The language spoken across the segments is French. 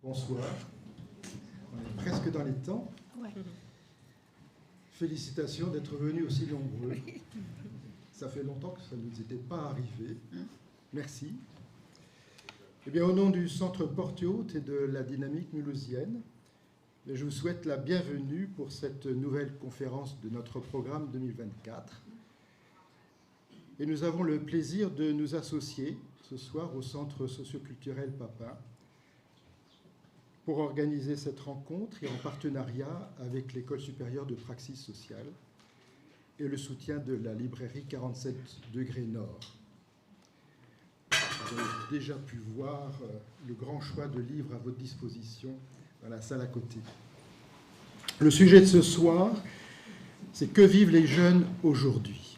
Bonsoir, on est presque dans les temps. Ouais. Félicitations d'être venus aussi nombreux. Ça fait longtemps que ça ne nous était pas arrivé. Merci. Eh bien, au nom du Centre Porte Haute et de la Dynamique mulhousienne, je vous souhaite la bienvenue pour cette nouvelle conférence de notre programme 2024. Et nous avons le plaisir de nous associer ce soir au Centre socioculturel Papin pour organiser cette rencontre et en partenariat avec l'École supérieure de praxis sociale et le soutien de la librairie 47 degrés Nord. Vous avez déjà pu voir le grand choix de livres à votre disposition dans la salle à côté. Le sujet de ce soir, c'est que vivent les jeunes aujourd'hui.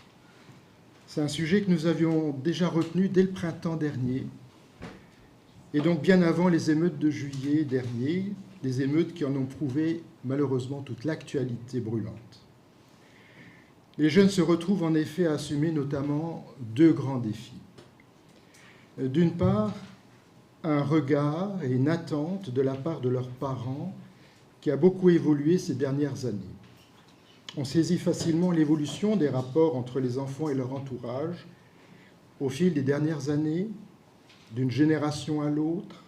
C'est un sujet que nous avions déjà retenu dès le printemps dernier, et donc bien avant les émeutes de juillet dernier, des émeutes qui en ont prouvé malheureusement toute l'actualité brûlante. Les jeunes se retrouvent en effet à assumer notamment deux grands défis. D'une part, un regard et une attente de la part de leurs parents qui a beaucoup évolué ces dernières années. On saisit facilement l'évolution des rapports entre les enfants et leur entourage au fil des dernières années, d'une génération à l'autre,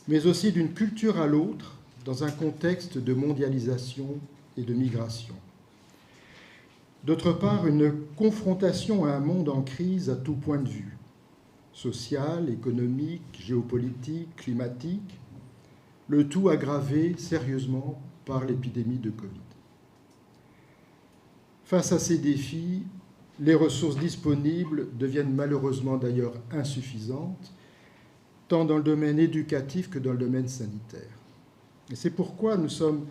mais aussi d'une culture à l'autre, dans un contexte de mondialisation et de migration. D'autre part, une confrontation à un monde en crise à tout point de vue, social, économique, géopolitique, climatique, le tout aggravé sérieusement par l'épidémie de Covid. Face à ces défis, les ressources disponibles deviennent malheureusement d'ailleurs insuffisantes, tant dans le domaine éducatif que dans le domaine sanitaire. Et c'est pourquoi nous sommes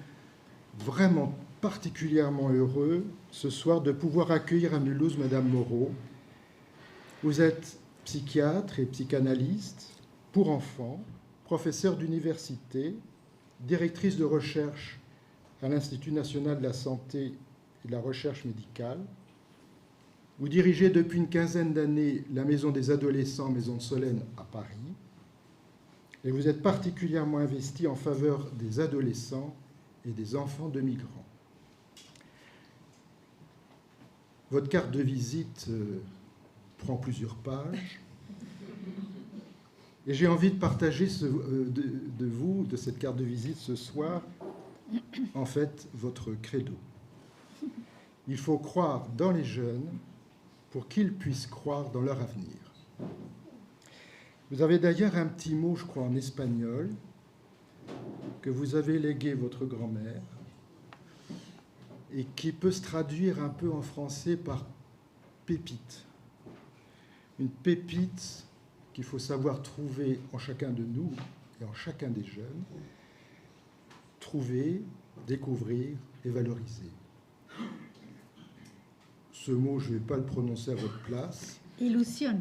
vraiment particulièrement heureux ce soir de pouvoir accueillir à Mulhouse Madame Moreau. Vous êtes psychiatre et psychanalyste pour enfants, professeure d'université, directrice de recherche à l'Institut national de la santé et de la recherche médicale. Vous dirigez depuis une quinzaine d'années la Maison des adolescents, Maison de Solène à Paris. Et vous êtes particulièrement investi en faveur des adolescents et des enfants de migrants. Votre carte de visite prend plusieurs pages. Et j'ai envie de partager de cette carte de visite ce soir, en fait, votre credo. Il faut croire dans les jeunes pour qu'ils puissent croire dans leur avenir. Vous avez d'ailleurs un petit mot, je crois, en espagnol, que vous avez légué votre grand-mère et qui peut se traduire un peu en français par pépite. Une pépite qu'il faut savoir trouver en chacun de nous et en chacun des jeunes, trouver, découvrir et valoriser. Ce mot, je ne vais pas le prononcer à votre place. Illusion.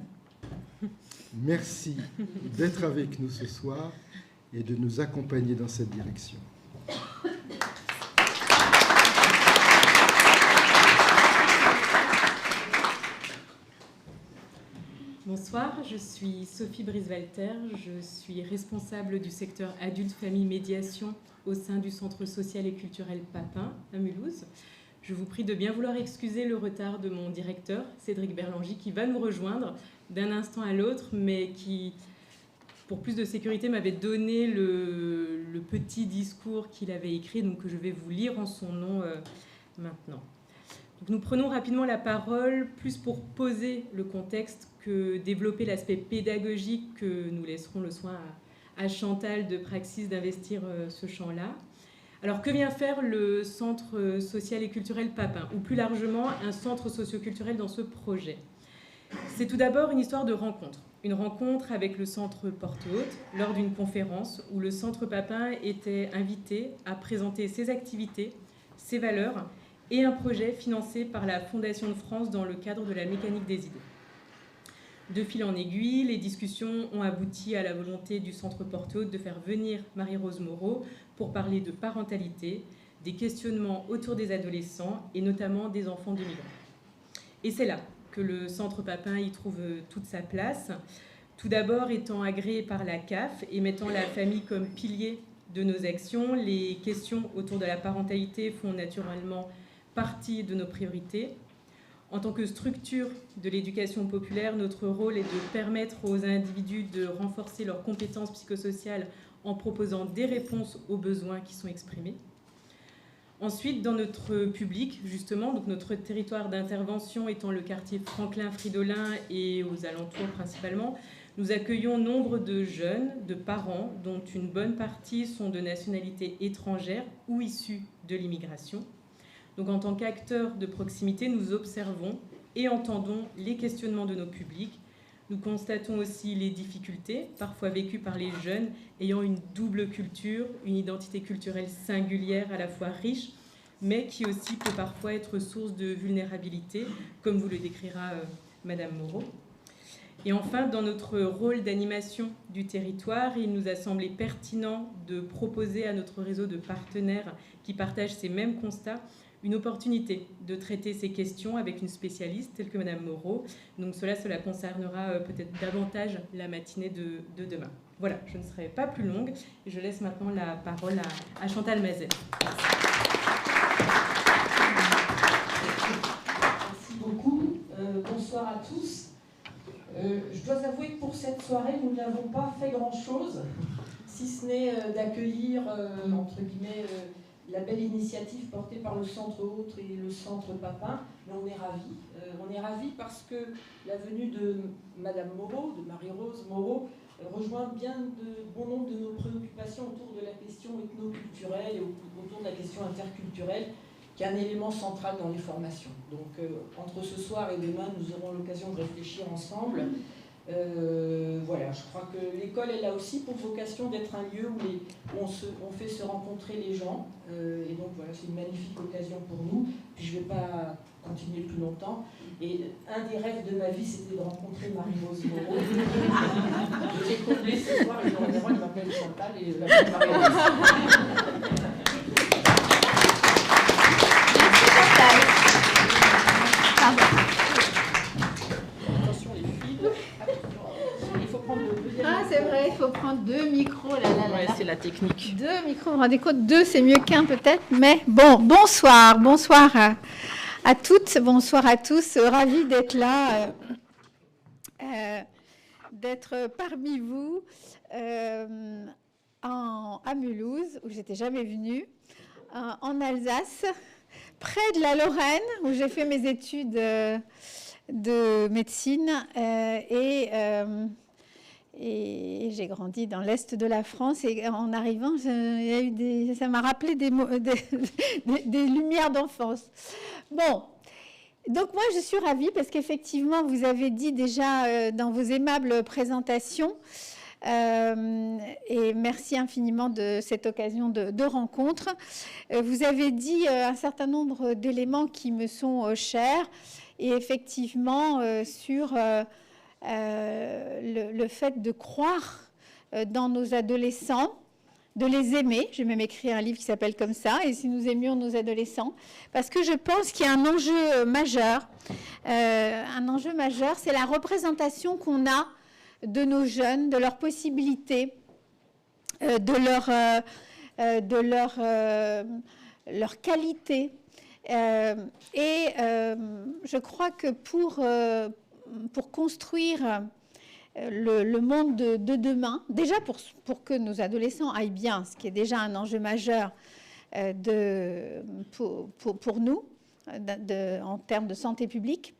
Merci d'être avec nous ce soir et de nous accompagner dans cette direction. Bonsoir, je suis Sophie Brice-Walter, je suis responsable du secteur adulte, famille, médiation au sein du Centre social et culturel Papin à Mulhouse. Je vous prie de bien vouloir excuser le retard de mon directeur, Cédric Berlangy, qui va nous rejoindre d'un instant à l'autre, mais qui, pour plus de sécurité, m'avait donné le petit discours qu'il avait écrit, donc que je vais vous lire en son nom maintenant. Donc nous prenons rapidement la parole, plus pour poser le contexte que développer l'aspect pédagogique que nous laisserons le soin à Chantal de Praxis d'investir ce champ-là. Alors, que vient faire le Centre social et culturel Papin, ou plus largement un centre socioculturel dans ce projet? C'est tout d'abord une histoire de rencontre. Une rencontre avec le Centre Porte Haute lors d'une conférence où le Centre Papin était invité à présenter ses activités, ses valeurs et un projet financé par la Fondation de France dans le cadre de la mécanique des idées. De fil en aiguille, les discussions ont abouti à la volonté du Centre Porte Haute de faire venir Marie-Rose Moreau pour parler de parentalité, des questionnements autour des adolescents et notamment des enfants de migrants. Et c'est là que le Centre Papin y trouve toute sa place, Tout d'abord, étant agréé par la CAF et mettant la famille comme pilier de nos actions, les questions autour de la parentalité font naturellement partie de nos priorités. En tant que structure de l'éducation populaire, notre rôle est de permettre aux individus de renforcer leurs compétences psychosociales en proposant des réponses aux besoins qui sont exprimés. Ensuite, dans notre public, justement, donc notre territoire d'intervention étant le quartier Franklin-Fridolin et aux alentours principalement, nous accueillons nombre de jeunes, de parents, dont une bonne partie sont de nationalité étrangère ou issus de l'immigration. Donc, en tant qu'acteurs de proximité, nous observons et entendons les questionnements de nos publics. Nous constatons aussi les difficultés, parfois vécues par les jeunes, ayant une double culture, une identité culturelle singulière, à la fois riche, mais qui aussi peut parfois être source de vulnérabilité, comme vous le décrira Madame Moreau. Et enfin, dans notre rôle d'animation du territoire, il nous a semblé pertinent de proposer à notre réseau de partenaires qui partagent ces mêmes constats une opportunité de traiter ces questions avec une spécialiste telle que Madame Moreau. Donc cela concernera peut-être davantage la matinée de demain. Voilà, je ne serai pas plus longue et je laisse maintenant la parole à Chantal Mazet. Merci beaucoup. Bonsoir à tous. Je dois avouer que pour cette soirée, nous n'avons pas fait grand-chose, si ce n'est d'accueillir, entre guillemets, la belle initiative portée par le Centre Autre et le Centre Papin. Mais on est ravis. On est ravis parce que la venue de Madame Moreau, de Marie-Rose Moreau, rejoint bien de bon nombre de nos préoccupations autour de la question ethnoculturelle et autour de la question interculturelle, qui est un élément central dans les formations. Donc, entre ce soir et demain, nous aurons l'occasion de réfléchir ensemble. Voilà, je crois que l'école est là aussi pour vocation d'être un lieu où on fait se rencontrer les gens. Et donc, voilà, c'est une magnifique occasion pour nous. Puis, je ne vais pas continuer plus longtemps. Et un des rêves de ma vie, c'était de rencontrer Marie-Rose Moreau. Je l'ai comblé ce soir, et il m'appelle Chantal et la belle Marie-Rose. Attention les fils. Il faut prendre le deuxième. Ah, c'est vrai, il faut prendre 2 micros. Ouais, c'est la technique. 2 micros, vous vous rendez compte, 2 c'est mieux qu'un peut-être. Mais bon, bonsoir à toutes, bonsoir à tous. Ravi d'être là, d'être parmi vous à Mulhouse, où j'étais jamais venue, en Alsace, près de la Lorraine, où j'ai fait mes études de médecine et j'ai grandi dans l'est de la France. Et en arrivant, ça m'a rappelé des lumières d'enfance. Bon, donc moi je suis ravie parce qu'effectivement, vous avez dit déjà dans vos aimables présentations, et merci infiniment de cette occasion de rencontre. Vous avez dit un certain nombre d'éléments qui me sont chers, et effectivement sur le fait de croire dans nos adolescents, de les aimer. J'ai même écrit un livre qui s'appelle comme ça, et si nous aimions nos adolescents, parce que je pense qu'il y a un enjeu majeur. C'est la représentation qu'on a de nos jeunes, de leurs possibilités, de leur qualité. Je crois que pour construire le monde de demain, déjà pour que nos adolescents aillent bien, ce qui est déjà un enjeu majeur pour nous en termes de santé publique,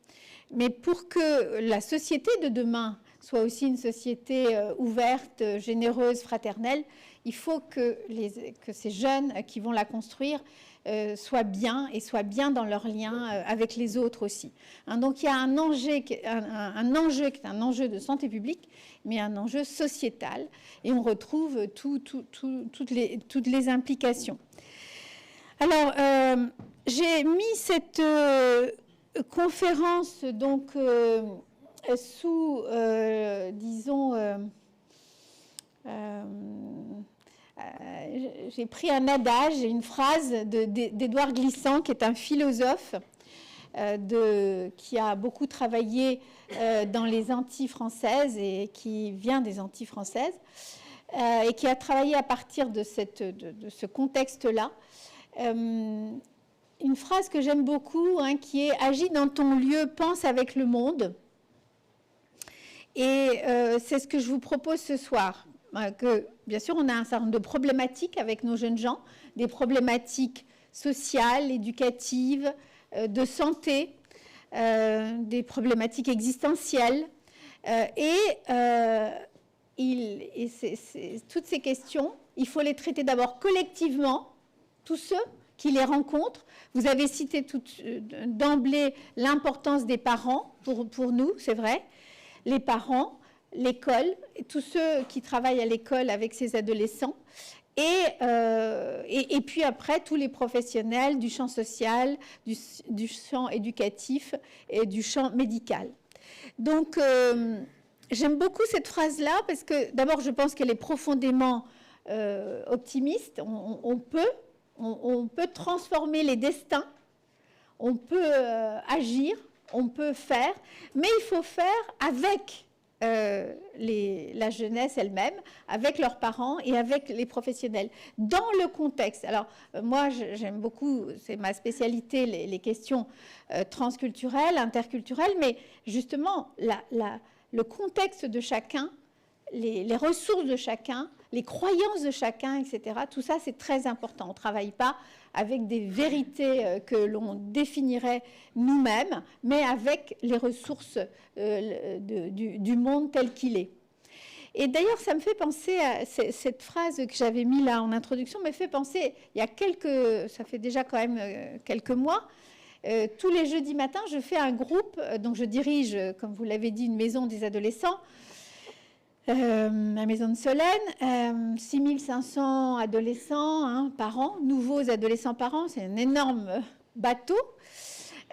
mais pour que la société de demain soit aussi une société ouverte, généreuse, fraternelle, il faut que ces jeunes qui vont la construire soient bien et soient bien dans leur lien avec les autres aussi. Donc il y a un enjeu qui est un enjeu de santé publique, mais un enjeu sociétal, et on retrouve toutes les implications. Alors, j'ai mis cette conférence donc sous, disons, j'ai pris un adage et une phrase d'Édouard Glissant, qui est un philosophe qui a beaucoup travaillé dans les Antilles françaises et qui vient des Antilles françaises et qui a travaillé à partir de ce contexte-là. Une phrase que j'aime beaucoup, hein, qui est « Agis dans ton lieu, pense avec le monde ». Et c'est ce que je vous propose ce soir. Que, bien sûr, on a un certain nombre de problématiques avec nos jeunes gens, des problématiques sociales, éducatives, de santé, des problématiques existentielles. Toutes ces questions, il faut les traiter d'abord collectivement, tous ceux qui les rencontrent. Vous avez cité d'emblée l'importance des parents pour nous, c'est vrai. Les parents, l'école, tous ceux qui travaillent à l'école avec ces adolescents, et puis après, tous les professionnels du champ social, du champ éducatif et du champ médical. Donc, j'aime beaucoup cette phrase-là parce que, d'abord, je pense qu'elle est profondément optimiste. On peut transformer les destins, on peut agir, on peut faire, mais il faut faire avec la jeunesse elle-même, avec leurs parents et avec les professionnels, dans le contexte. Alors, moi, j'aime beaucoup, c'est ma spécialité, les questions transculturelles, interculturelles, mais justement, le contexte de chacun, les ressources de chacun, les croyances de chacun, etc., tout ça, c'est très important. On ne travaille pas avec des vérités que l'on définirait nous-mêmes, mais avec les ressources du monde tel qu'il est. Et d'ailleurs, ça me fait penser à cette phrase que j'avais mise là en introduction, me fait penser, ça fait déjà quand même quelques mois, tous les jeudis matins, je fais un groupe, donc je dirige, comme vous l'avez dit, une maison des adolescents, la maison de Solène, 6500 adolescents, hein, par an, nouveaux adolescents par an, c'est un énorme bateau,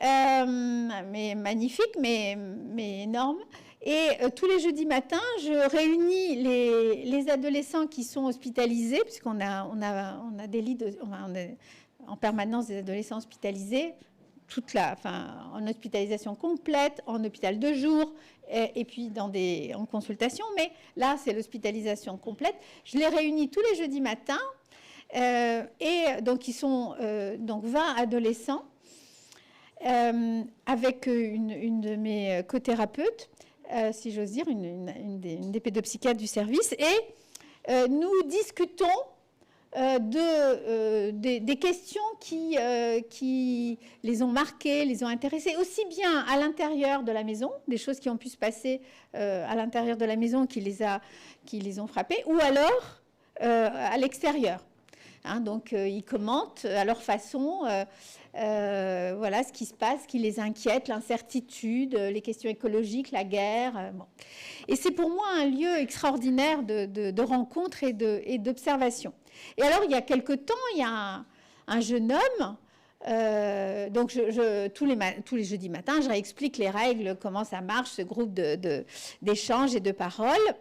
mais magnifique, mais énorme. Et tous les jeudis matins, je réunis les adolescents qui sont hospitalisés, puisqu'on a des lits, on a en permanence des adolescents hospitalisés, en hospitalisation complète, en hôpital de jour, et puis en consultation, mais là, c'est l'hospitalisation complète. Je les réunis tous les jeudis matins, et donc ils sont donc 20 adolescents, avec une de mes co-thérapeutes, si j'ose dire, une des pédopsychiatres du service, et nous discutons des questions qui les ont marquées, les ont intéressés, aussi bien à l'intérieur de la maison, des choses qui ont pu se passer à l'intérieur de la maison qui les ont frappés, ou alors à l'extérieur. Hein, donc, ils commentent à leur façon voilà, ce qui se passe, ce qui les inquiète, l'incertitude, les questions écologiques, la guerre. Bon. Et c'est pour moi un lieu extraordinaire de rencontre et d'observation. Et alors, il y a quelque temps, il y a un jeune homme, donc tous les jeudis matins, je réexplique les règles, comment ça marche, ce groupe d'échanges et de paroles.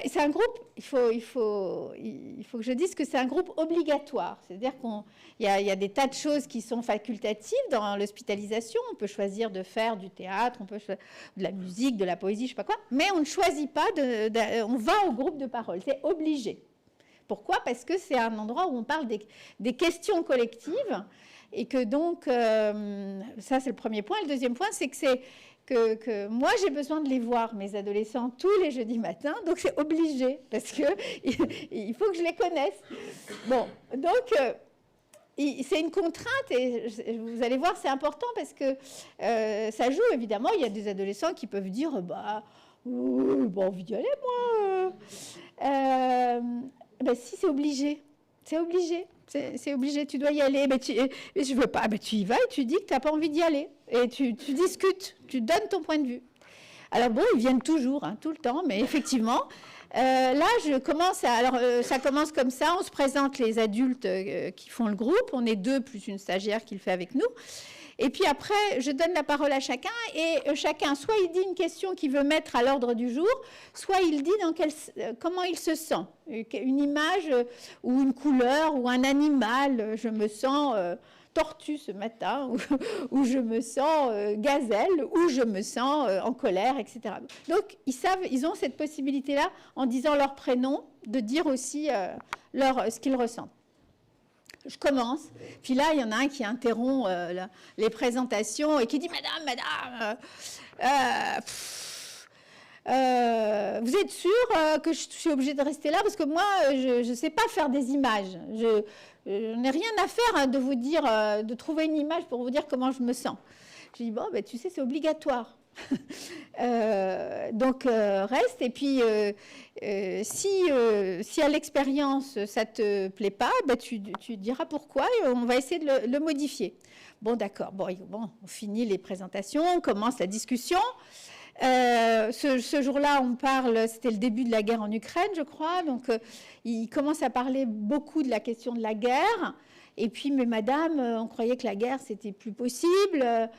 Et c'est un groupe, il faut que je dise que c'est un groupe obligatoire. C'est-à-dire qu'il y a des tas de choses qui sont facultatives dans l'hospitalisation. On peut choisir de faire du théâtre, on peut choisir de la musique, de la poésie, je ne sais pas quoi. Mais on ne choisit pas, on va au groupe de parole. C'est obligé. Pourquoi ? Parce que c'est un endroit où on parle des questions collectives. Et que donc, ça c'est le premier point. Le deuxième point, c'est que moi, j'ai besoin de les voir, mes adolescents, tous les jeudis matins, donc c'est obligé, parce qu'il faut que je les connaisse. Bon, donc, c'est une contrainte, et vous allez voir, c'est important, parce que ça joue, évidemment. Il y a des adolescents qui peuvent dire, bon, envie d'y aller, moi. Si, c'est obligé. C'est obligé. C'est obligé, tu dois y aller. Mais je veux pas. Tu y vas et tu dis que tu n'as pas envie d'y aller. Et tu discutes, tu donnes ton point de vue. Alors bon, ils viennent toujours, hein, tout le temps, mais effectivement, là, ça commence comme ça. On se présente les adultes qui font le groupe. On est 2 plus une stagiaire qui le fait avec nous. Et puis après, je donne la parole à chacun, et chacun, soit il dit une question qu'il veut mettre à l'ordre du jour, soit il dit comment il se sent. Une image ou une couleur ou un animal, je me sens tortue ce matin, ou je me sens gazelle, ou je me sens en colère, etc. Donc, ils ont cette possibilité-là, en disant leur prénom, de dire aussi ce qu'ils ressentent. Je commence, puis là, il y en a un qui interrompt les présentations et qui dit « Madame, vous êtes sûre que je suis obligée de rester là? Parce que moi, je ne sais pas faire des images. Je n'ai rien à faire de vous dire, de trouver une image pour vous dire comment je me sens. » Je dis « Bon, ben, tu sais, c'est obligatoire. » Donc reste, et puis si à l'expérience ça te plaît pas, ben, tu diras pourquoi et on va essayer de le modifier. Bon, d'accord, bon, on finit les présentations, on commence la discussion. Ce jour-là, on parle, c'était le début de la guerre en Ukraine, je crois, donc il commence à parler beaucoup de la question de la guerre, et puis, mais madame, on croyait que la guerre, c'était plus possible.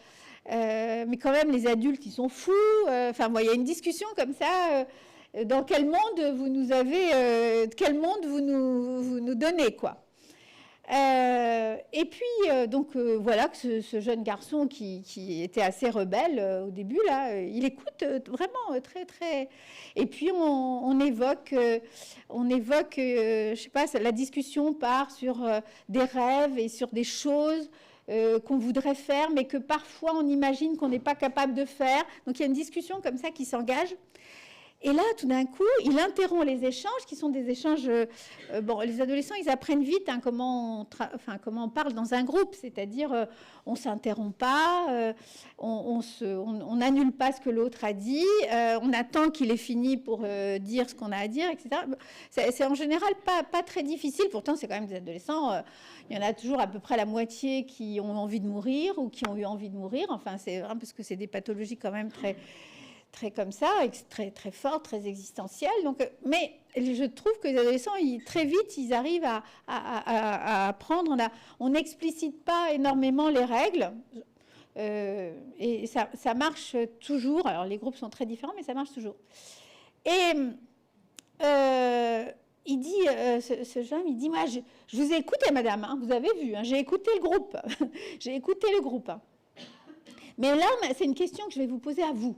Mais quand même, les adultes, ils sont fous. Enfin, il y a une discussion comme ça. Dans quel monde vous nous avez... quel monde vous nous donnez, quoi. Et puis, voilà que ce jeune garçon qui était assez rebelle au début, là, il écoute vraiment très, très... Et puis, on évoque, je sais pas, la discussion part sur des rêves et sur des choses qu'on voudrait faire, mais que parfois on imagine qu'on n'est pas capable de faire. Donc il y a une discussion comme ça qui s'engage. Et là, tout d'un coup, il interrompt les échanges, qui sont des échanges... les adolescents, ils apprennent vite comment on parle dans un groupe, c'est-à-dire on ne s'interrompt pas, on n'annule pas ce que l'autre a dit, on attend qu'il ait fini pour dire ce qu'on a à dire, etc. C'est en général pas très difficile, pourtant c'est quand même des adolescents... il y en a toujours à peu près la moitié qui ont envie de mourir ou qui ont eu envie de mourir. Enfin, c'est vraiment parce que c'est des pathologies quand même très comme ça, très, très fortes, très existentielles. Donc, mais je trouve que les adolescents, très vite, ils arrivent à apprendre. On n'explicite pas énormément les règles. Et ça marche toujours. Alors, les groupes sont très différents, mais ça marche toujours. Et... il dit, ce jeune, il dit, moi, je vous ai écouté, madame, hein, vous avez vu, hein, j'ai écouté le groupe. J'ai écouté le groupe. Hein. Mais là, c'est une question que je vais vous poser à vous.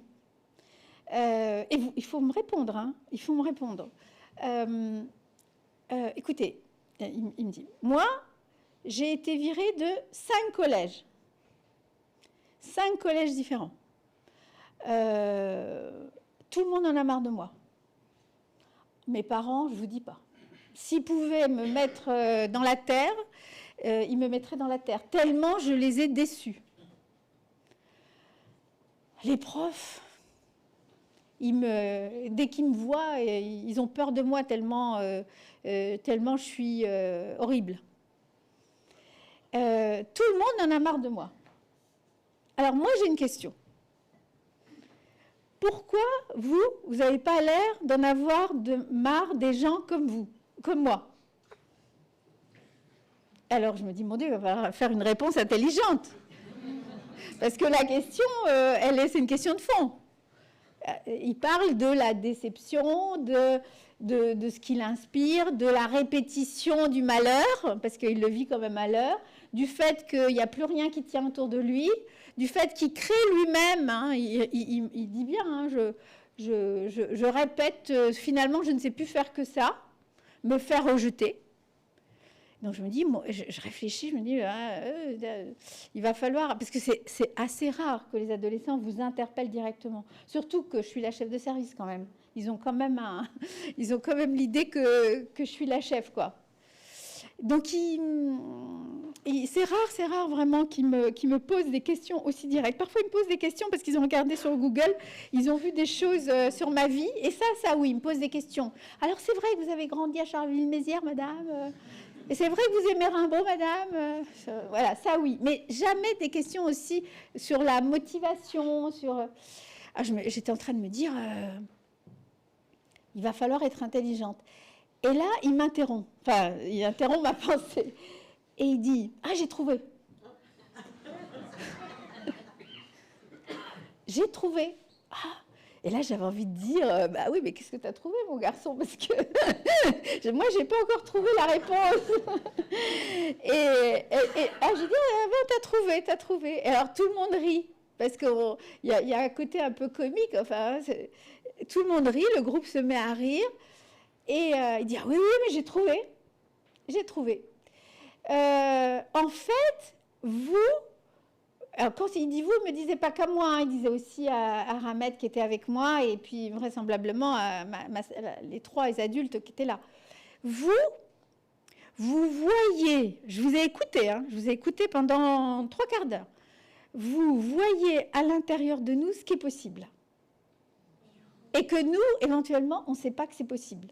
Et il faut me répondre, hein, il faut me répondre. Écoutez, il me dit, moi, j'ai été virée de 5 collèges. 5 collèges différents. Tout le monde en a marre de moi. Mes parents, je ne vous dis pas. S'ils pouvaient me mettre dans la terre, ils me mettraient dans la terre, tellement je les ai déçus. Les profs, dès qu'ils me voient, ils ont peur de moi tellement je suis horrible. Tout le monde en a marre de moi. Alors moi, j'ai une question. Pourquoi vous n'avez pas l'air d'en avoir marre des gens comme vous, comme moi? Alors je me dis, mon Dieu, il va falloir faire une réponse intelligente. Parce que la question, c'est une question de fond. Il parle de la déception, de ce qu'il inspire, de la répétition du malheur, parce qu'il le vit comme un malheur, du fait qu'il n'y a plus rien qui tient autour de lui, du fait qu'il crée lui-même, hein, il dit bien, hein, je répète, finalement, je ne sais plus faire que ça, me faire rejeter. Donc je me dis, moi, je réfléchis, je me dis, il va falloir, parce que c'est assez rare que les adolescents vous interpellent directement, surtout que je suis la chef de service quand même. Ils ont quand même l'idée que je suis la chef, quoi. Donc c'est rare vraiment qu'ils me posent des questions aussi directes. Parfois, ils me posent des questions parce qu'ils ont regardé sur Google, ils ont vu des choses sur ma vie, et ça oui, ils me posent des questions. Alors, c'est vrai que vous avez grandi à Charleville-Mézières, madame et c'est vrai que vous aimez Rimbaud, madame voilà, ça oui. Mais jamais des questions aussi sur la motivation, j'étais en train de me dire, il va falloir être intelligente. Et là, il m'interrompt. Enfin, il interrompt ma pensée. Et il dit, j'ai trouvé. J'ai trouvé. Et là, j'avais envie de dire, bah oui, mais qu'est-ce que tu as trouvé, mon garçon? Parce que moi, je n'ai pas encore trouvé la réponse. J'ai dit, ah, bon, t'as trouvé. Et alors, tout le monde rit, parce qu'il y a un côté un peu comique. Enfin, tout le monde rit, le groupe se met à rire. Et il dit, ah, oui, mais j'ai trouvé. J'ai trouvé. En fait, vous... Alors, quand il dit vous, il ne me disait pas qu'à moi, hein, il disait aussi à Ramed qui était avec moi, et puis vraisemblablement à les 3 adultes qui étaient là. Vous voyez, je vous ai écouté, hein, je vous ai écouté pendant 3 quarts d'heure. Vous voyez à l'intérieur de nous ce qui est possible. Et que nous, éventuellement, on ne sait pas que c'est possible.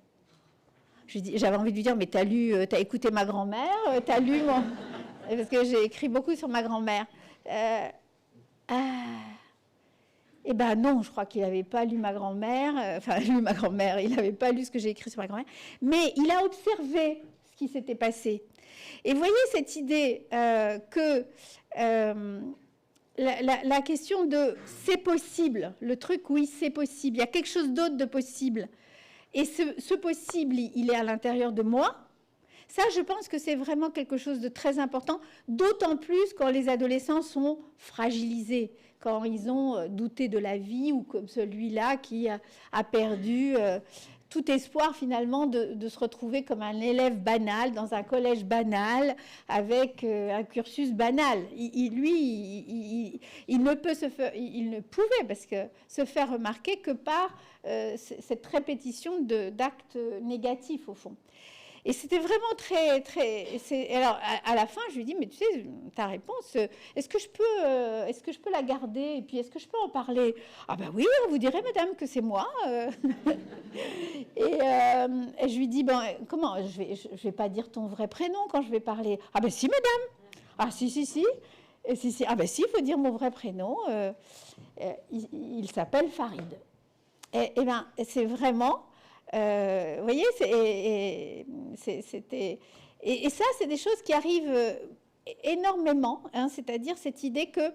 J'avais envie de lui dire, mais t'as écouté ma grand-mère, t'as lu mon... Parce que j'ai écrit beaucoup sur ma grand-mère. Eh ben non, je crois qu'il n'avait pas lu ma grand-mère, il n'avait pas lu ce que j'ai écrit sur ma grand-mère, mais il a observé ce qui s'était passé. Et vous voyez cette idée que la question de c'est possible, le truc oui c'est possible, il y a quelque chose d'autre de possible, et ce possible il est à l'intérieur de moi. Ça, je pense que c'est vraiment quelque chose de très important, d'autant plus quand les adolescents sont fragilisés, quand ils ont douté de la vie, ou comme celui-là qui a perdu tout espoir finalement de se retrouver comme un élève banal dans un collège banal avec un cursus banal. Il ne pouvait parce que se faire remarquer que par cette répétition d'actes négatifs au fond. Et c'était vraiment très... Alors, à la fin, je lui dis, mais tu sais, ta réponse, est-ce que je peux la garder? Et puis, est-ce que je peux en parler? Ah ben oui, vous direz, madame, que c'est moi. Et je lui dis, ben, comment? Je vais pas dire ton vrai prénom quand je vais parler. Ah ben si, madame. Ah si. Et si. Ah ben si, il faut dire mon vrai prénom. Il s'appelle Farid. Et ben, c'est vraiment... vous voyez, et ça, c'est des choses qui arrivent énormément, hein, c'est-à-dire cette idée que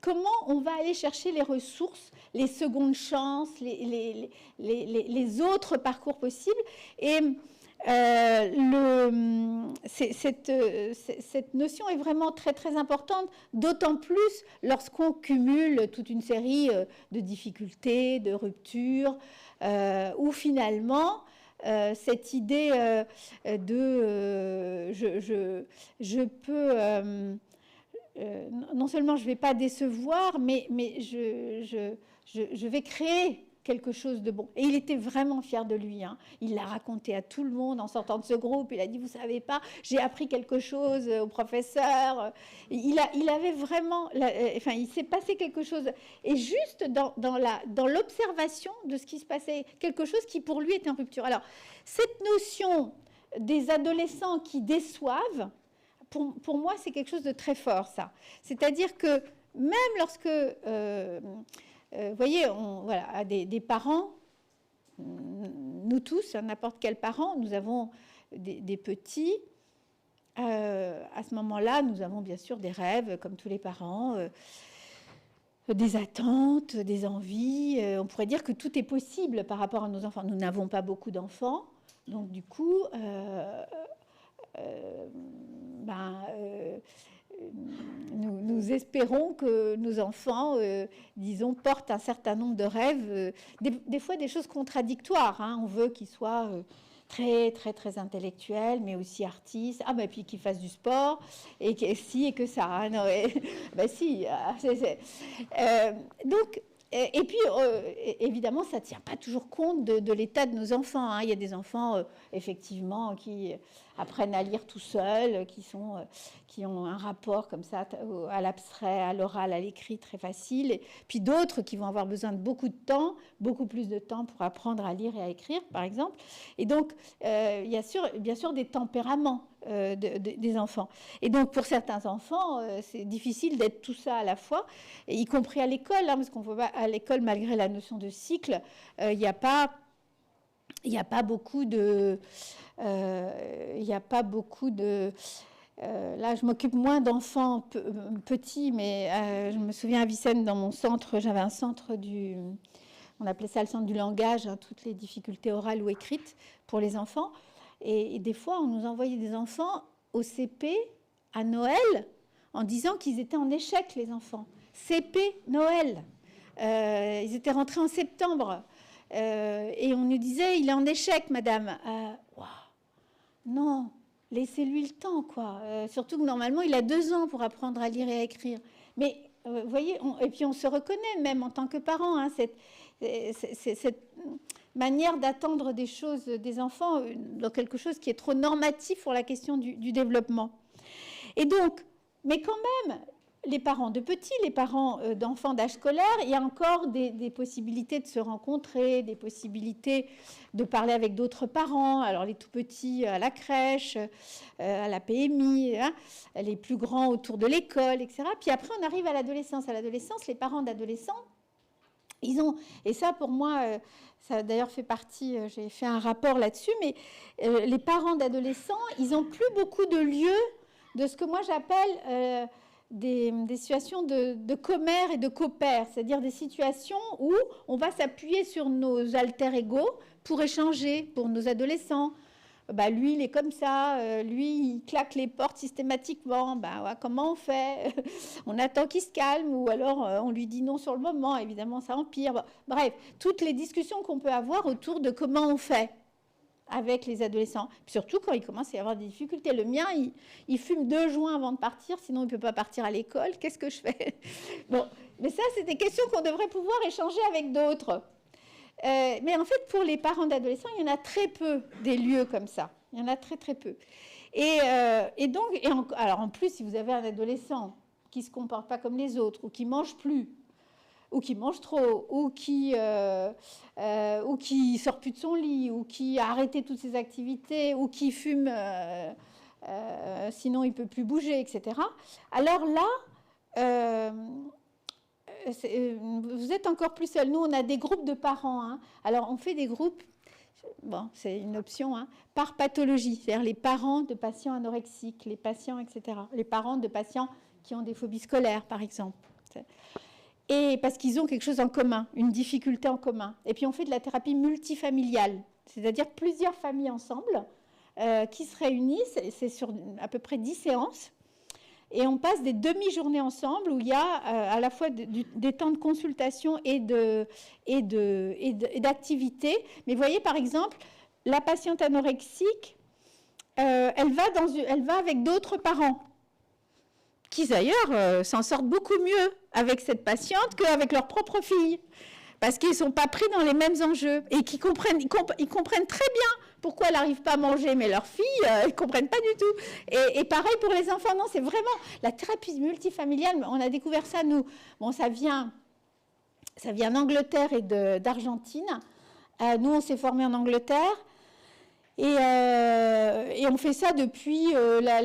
comment on va aller chercher les ressources, les secondes chances, les autres parcours possibles, et cette notion est vraiment très très importante, d'autant plus lorsqu'on cumule toute une série de difficultés, de ruptures, où finalement cette idée de je peux non seulement je ne vais pas décevoir, mais je vais créer quelque chose de bon. Et il était vraiment fier de lui. Hein. Il l'a raconté à tout le monde en sortant de ce groupe. Il a dit, vous savez pas, j'ai appris quelque chose au professeur. Il avait vraiment... il s'est passé quelque chose. Et juste dans l'observation de ce qui se passait, quelque chose qui pour lui était en rupture. Alors, cette notion des adolescents qui déçoivent, pour moi, c'est quelque chose de très fort, ça. C'est-à-dire que même lorsque... vous voyez, voilà, des parents, nous tous, n'importe quel parent, nous avons des petits. À ce moment-là, nous avons bien sûr des rêves, comme tous les parents, des attentes, des envies. On pourrait dire que tout est possible par rapport à nos enfants. Nous n'avons pas beaucoup d'enfants, donc du coup, nous espérons que nos enfants, disons, portent un certain nombre de rêves, des fois des choses contradictoires. Hein. On veut qu'ils soient très, très, très intellectuels, mais aussi artistes. Ah, ben, puis qu'ils fassent du sport, et que si, et que ça. Hein. Non, ben si. Donc, et puis, évidemment, ça ne tient pas toujours compte de l'état de nos enfants. Hein. Il y a des enfants, effectivement, qui apprennent à lire tout seuls, qui ont un rapport comme ça à l'abstrait, à l'oral, à l'écrit très facile. Et puis d'autres qui vont avoir besoin de beaucoup de temps, beaucoup plus de temps pour apprendre à lire et à écrire, par exemple. Et donc, il y a bien sûr des tempéraments des enfants. Et donc, pour certains enfants, c'est difficile d'être tout ça à la fois, y compris à l'école, hein, parce qu'on voit à l'école, malgré la notion de cycle, il n'y a pas beaucoup de... Là, je m'occupe moins d'enfants petits, mais je me souviens à Vicenne, dans mon centre, j'avais un centre on appelait ça le centre du langage, hein, toutes les difficultés orales ou écrites pour les enfants. Et des fois, on nous envoyait des enfants au CP à Noël en disant qu'ils étaient en échec, les enfants. CP, Noël. Ils étaient rentrés en septembre. Et on nous disait, il est en échec, madame. Wow. Non, laissez-lui le temps, quoi. Surtout que normalement, il a 2 ans pour apprendre à lire et à écrire. Mais, vous voyez, et puis on se reconnaît même en tant que parents, hein, cette manière d'attendre des choses des enfants dans quelque chose qui est trop normatif pour la question du développement. Et donc, mais quand même, les parents de petits, les parents d'enfants d'âge scolaire, il y a encore des possibilités de se rencontrer, des possibilités de parler avec d'autres parents. Alors les tout petits à la crèche, à la PMI, hein, les plus grands autour de l'école, etc. Puis après, on arrive à l'adolescence. À l'adolescence, les parents d'adolescents, ils ont, et ça pour moi, ça a d'ailleurs fait partie, j'ai fait un rapport là-dessus, mais les parents d'adolescents, ils n'ont plus beaucoup de lieux de ce que moi j'appelle des situations de commère et de copère, c'est-à-dire des situations où on va s'appuyer sur nos alter-ego pour échanger, pour nos adolescents. Bah, lui, il est comme ça, lui, il claque les portes systématiquement, bah, ouais, comment on fait? On attend qu'il se calme, ou alors on lui dit non sur le moment, évidemment, ça empire. Bref, toutes les discussions qu'on peut avoir autour de comment on fait avec les adolescents, puis surtout quand il commence à y avoir des difficultés. Le mien, il fume 2 joints avant de partir, sinon il ne peut pas partir à l'école. Qu'est-ce que je fais? Bon, mais ça, c'est des questions qu'on devrait pouvoir échanger avec d'autres. Mais en fait, pour les parents d'adolescents, il y en a très peu des lieux comme ça. Il y en a très, très peu. Et donc, alors en plus, si vous avez un adolescent qui ne se comporte pas comme les autres, ou qui ne mange plus, ou qui mange trop, ou qui sort plus de son lit, ou qui a arrêté toutes ses activités, ou qui fume, sinon il ne peut plus bouger, etc. Alors là, vous êtes encore plus seul. Nous, on a des groupes de parents. Hein. Alors, on fait des groupes, bon, c'est une option, hein, par pathologie, c'est-à-dire les parents de patients anorexiques, les patients, etc. Les parents de patients qui ont des phobies scolaires, par exemple. Et parce qu'ils ont quelque chose en commun, une difficulté en commun. Et puis, on fait de la thérapie multifamiliale, c'est-à-dire plusieurs familles ensemble qui se réunissent. C'est sur à peu près 10 séances. Et on passe des demi-journées ensemble où il y a à la fois des temps de consultation et d'activité. Mais vous voyez, par exemple, la patiente anorexique, elle va avec d'autres parents qui, d'ailleurs, s'en sortent beaucoup mieux avec cette patiente qu'avec leur propre fille. Parce qu'ils ne sont pas pris dans les mêmes enjeux et ils comprennent très bien pourquoi elle n'arrive pas à manger, mais leurs filles, elles ne comprennent pas du tout. Et pareil pour les enfants, non, c'est vraiment la thérapie multifamiliale, on a découvert ça, nous. Bon, ça vient d'Angleterre et d'Argentine. Nous, on s'est formés en Angleterre. Et on fait ça depuis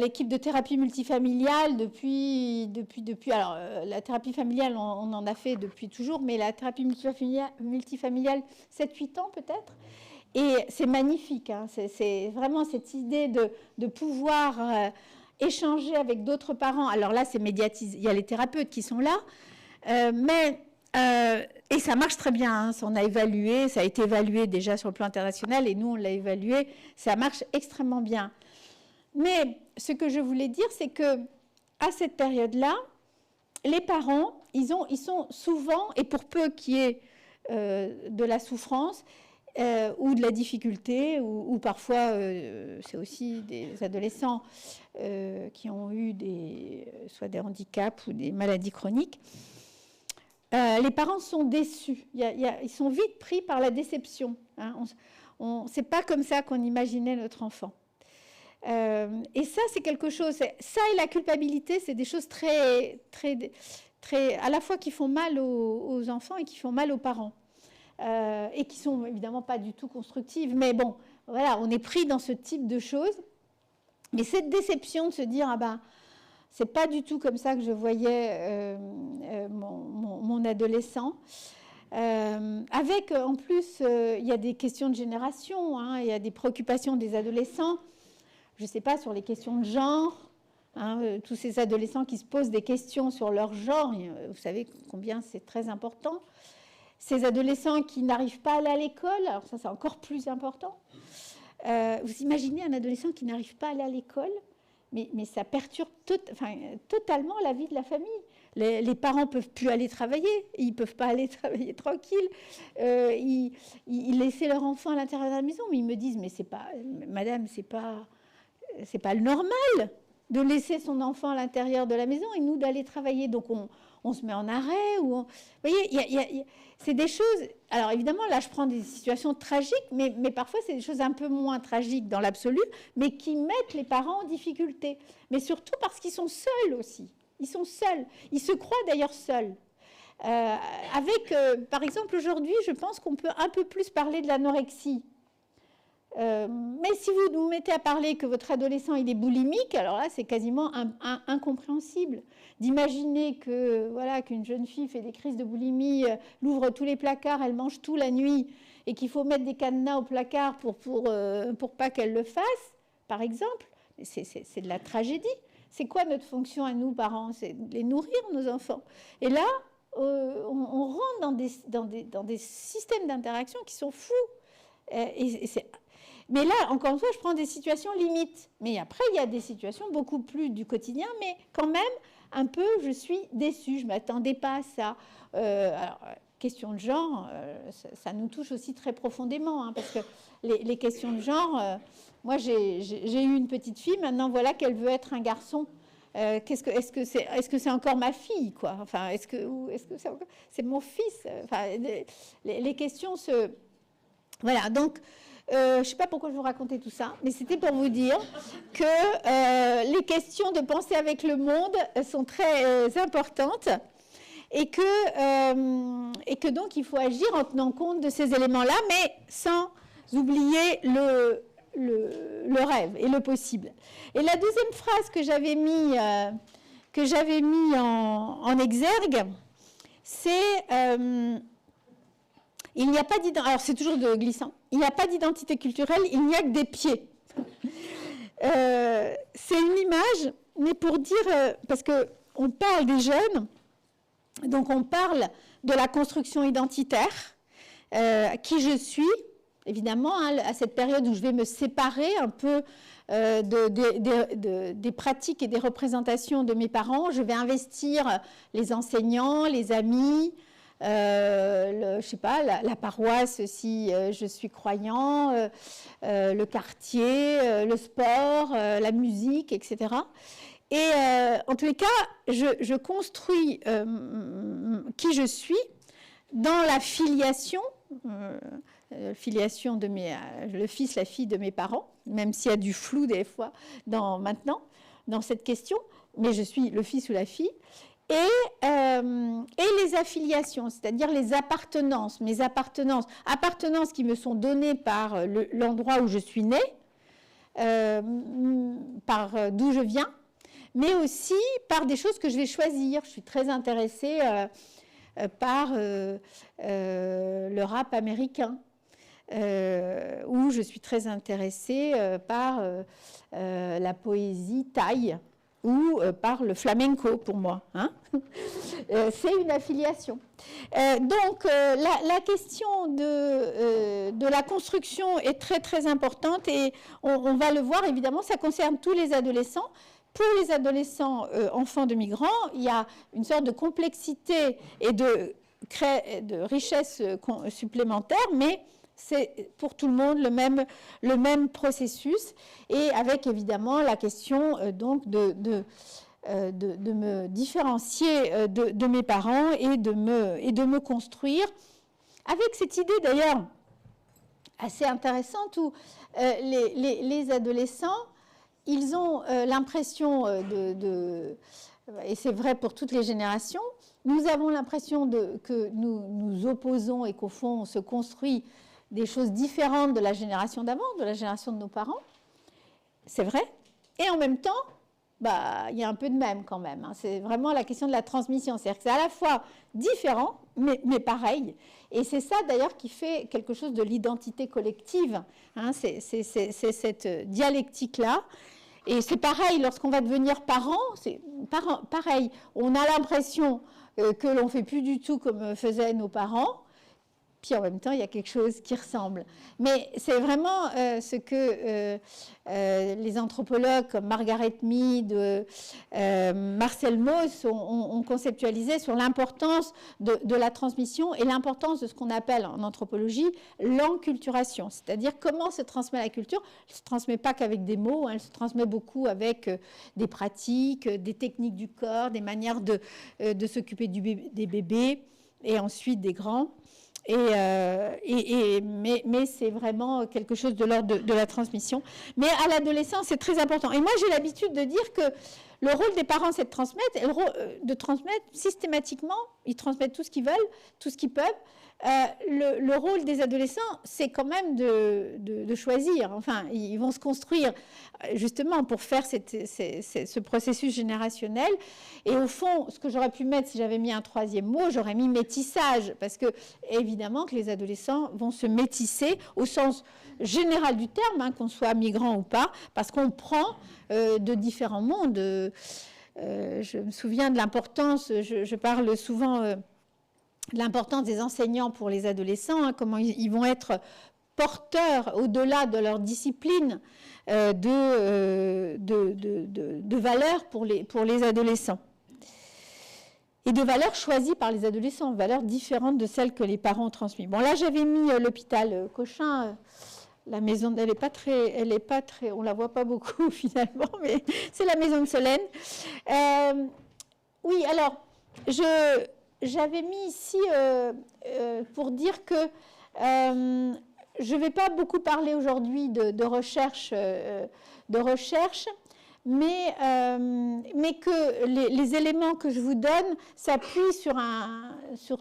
l'équipe de thérapie multifamiliale, depuis alors, la thérapie familiale, on en a fait depuis toujours, mais la thérapie multifamiliale 7-8 ans peut-être. Et c'est magnifique, hein, c'est vraiment cette idée de pouvoir échanger avec d'autres parents. Alors là, c'est médiatisé, il y a les thérapeutes qui sont là, et ça marche très bien, hein. On a évalué, ça a été évalué déjà sur le plan international et nous on l'a évalué, ça marche extrêmement bien. Mais ce que je voulais dire, c'est que à cette période-là, les parents, ils sont souvent, et pour peu qu'il y ait de la souffrance ou de la difficulté, ou parfois c'est aussi des adolescents qui ont eu soit des handicaps ou des maladies chroniques, les parents sont déçus. Ils sont vite pris par la déception. Hein. C'est pas comme ça qu'on imaginait notre enfant. Et ça, c'est quelque chose. Ça et la culpabilité, c'est des choses très, très, très, à la fois qui font mal aux enfants et qui font mal aux parents. Et qui sont évidemment pas du tout constructives. Mais bon, voilà, on est pris dans ce type de choses. Mais cette déception de se dire, ah ben, c'est pas du tout comme ça que je voyais mon adolescent. Avec, en plus, il y a des questions de génération, hein, il y a des préoccupations des adolescents, je ne sais pas, sur les questions de genre, tous ces adolescents qui se posent des questions sur leur genre, vous savez combien c'est très important. Ces adolescents qui n'arrivent pas à aller à l'école, alors ça c'est encore plus important. Vous imaginez un adolescent qui n'arrive pas à aller à l'école, mais ça perturbe totalement la vie de la famille. Les parents ne peuvent plus aller travailler, ils ne peuvent pas aller travailler tranquille. Ils laissaient leur enfant à l'intérieur de la maison, mais ils me disent, mais c'est pas, madame, c'est pas le normal de laisser son enfant à l'intérieur de la maison et nous d'aller travailler. Donc on se met en arrêt. Vous voyez, c'est des choses... Alors évidemment, là, je prends des situations tragiques, mais parfois, c'est des choses un peu moins tragiques dans l'absolu, mais qui mettent les parents en difficulté. Mais surtout parce qu'ils sont seuls aussi. Ils sont seuls. Ils se croient d'ailleurs seuls. Par exemple, aujourd'hui, je pense qu'on peut un peu plus parler de l'anorexie. Mais si vous nous mettez à parler que votre adolescent il est boulimique, alors là c'est quasiment incompréhensible d'imaginer que voilà qu'une jeune fille fait des crises de boulimie, l'ouvre tous les placards, elle mange tout la nuit et qu'il faut mettre des cadenas au placard pour pas qu'elle le fasse, par exemple. C'est de la tragédie. C'est quoi notre fonction à nous parents? C'est de les nourrir, nos enfants. Et là on rentre dans des systèmes d'interaction qui sont fous. Mais là, encore une fois, je prends des situations limites. Mais après, il y a des situations beaucoup plus du quotidien, mais quand même, un peu, je suis déçue. Je ne m'attendais pas à ça. Alors, question de genre, ça nous touche aussi très profondément, parce que les questions de genre, moi, j'ai eu une petite fille, maintenant, voilà qu'elle veut être un garçon. Est-ce que c'est encore ma fille, quoi? Enfin, est-ce que c'est mon fils? Enfin, les questions se... Voilà, donc... je ne sais pas pourquoi je vous racontais tout ça, mais c'était pour vous dire que les questions de penser avec le monde sont très importantes et que donc il faut agir en tenant compte de ces éléments-là, mais sans oublier le rêve et le possible. Et la deuxième phrase que j'avais mis en exergue, c'est... il n'y a pas d'identité... Alors, c'est toujours glissant. Il n'y a pas d'identité culturelle, il n'y a que des pieds. C'est une image, mais pour dire... parce qu'on parle des jeunes, donc on parle de la construction identitaire, qui je suis, évidemment, à cette période où je vais me séparer un peu des pratiques et des représentations de mes parents. Je vais investir les enseignants, les amis... je sais pas, la paroisse si je suis croyant, le quartier, le sport, la musique, etc. Et en tous les cas, je construis qui je suis dans la filiation de le fils, la fille de mes parents, même s'il y a du flou des fois maintenant dans cette question, mais je suis le fils ou la fille. Et les affiliations, c'est-à-dire les appartenances, mes appartenances qui me sont données par l'endroit où je suis née, par d'où je viens, mais aussi par des choses que je vais choisir. Je suis très intéressée par le rap américain, ou je suis très intéressée par la poésie thaï, ou par le flamenco pour moi. C'est une affiliation. Donc la question de la construction est très très importante et on va le voir évidemment, ça concerne tous les adolescents. Pour les adolescents enfants de migrants, il y a une sorte de complexité et de richesse supplémentaire, mais c'est pour tout le monde le même processus, et avec évidemment la question donc de me différencier de mes parents et de me construire, avec cette idée d'ailleurs assez intéressante où les adolescents, ils ont l'impression et c'est vrai pour toutes les générations, nous avons l'impression que nous opposons et qu'au fond on se construit des choses différentes de la génération d'avant, de la génération de nos parents. C'est vrai. Et en même temps, il y a un peu de même quand même. C'est vraiment la question de la transmission. C'est-à-dire que c'est à la fois différent, mais pareil. Et c'est ça d'ailleurs qui fait quelque chose de l'identité collective. C'est cette dialectique-là. Et c'est pareil, lorsqu'on va devenir parent, c'est pareil. On a l'impression que l'on ne fait plus du tout comme faisaient nos parents. Puis en même temps, il y a quelque chose qui ressemble. Mais c'est vraiment ce que les anthropologues comme Margaret Mead, Marcel Mauss ont conceptualisé sur l'importance de la transmission et l'importance de ce qu'on appelle en anthropologie l'enculturation. C'est-à-dire comment se transmet la culture. Elle ne se transmet pas qu'avec des mots, elle se transmet beaucoup avec des pratiques, des techniques du corps, des manières de s'occuper des bébés et ensuite des grands. Mais c'est vraiment quelque chose de l'ordre de la transmission. Mais à l'adolescence, c'est très important. Et moi, j'ai l'habitude de dire que le rôle des parents, c'est de transmettre, et de transmettre systématiquement. Ils transmettent tout ce qu'ils veulent, tout ce qu'ils peuvent. Le rôle des adolescents, c'est quand même de choisir. Enfin, ils vont se construire justement pour faire ce processus générationnel. Et au fond, ce que j'aurais pu mettre, si j'avais mis un troisième mot, j'aurais mis métissage. Parce que, évidemment, que les adolescents vont se métisser au sens général du terme, qu'on soit migrant ou pas, parce qu'on prend de différents mondes. Je me souviens de l'importance, je parle souvent de l'importance des enseignants pour les adolescents, comment ils vont être porteurs, au-delà de leur discipline, de valeurs pour les adolescents. Et de valeurs choisies par les adolescents, valeurs différentes de celles que les parents ont transmises. Bon, là, j'avais mis l'hôpital Cochin. La maison, elle est pas très, on la voit pas beaucoup finalement, mais c'est la maison de Solène. Oui, alors, j'avais mis ici pour dire que je ne vais pas beaucoup parler aujourd'hui de recherche, mais que les éléments que je vous donne s'appuient sur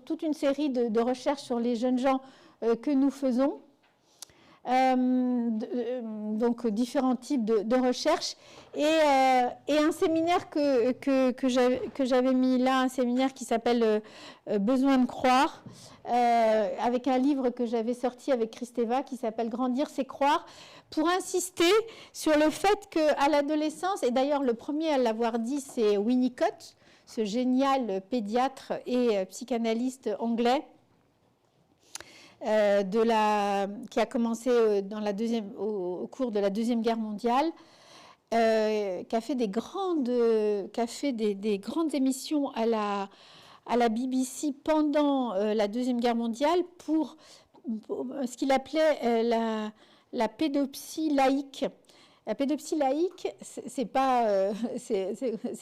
toute une série de recherches sur les jeunes gens que nous faisons. Donc différents types de recherches et un séminaire que j'avais mis là, un séminaire qui s'appelle Besoin de croire, avec un livre que j'avais sorti avec Kristeva qui s'appelle Grandir c'est croire, pour insister sur le fait qu'à l'adolescence, et d'ailleurs le premier à l'avoir dit c'est Winnicott, ce génial pédiatre et psychanalyste anglais, qui a commencé au cours de la Deuxième Guerre mondiale, qui a fait des grandes émissions à la BBC pendant la Deuxième Guerre mondiale pour ce qu'il appelait la pédopsie laïque. La pédopsie laïque, c'est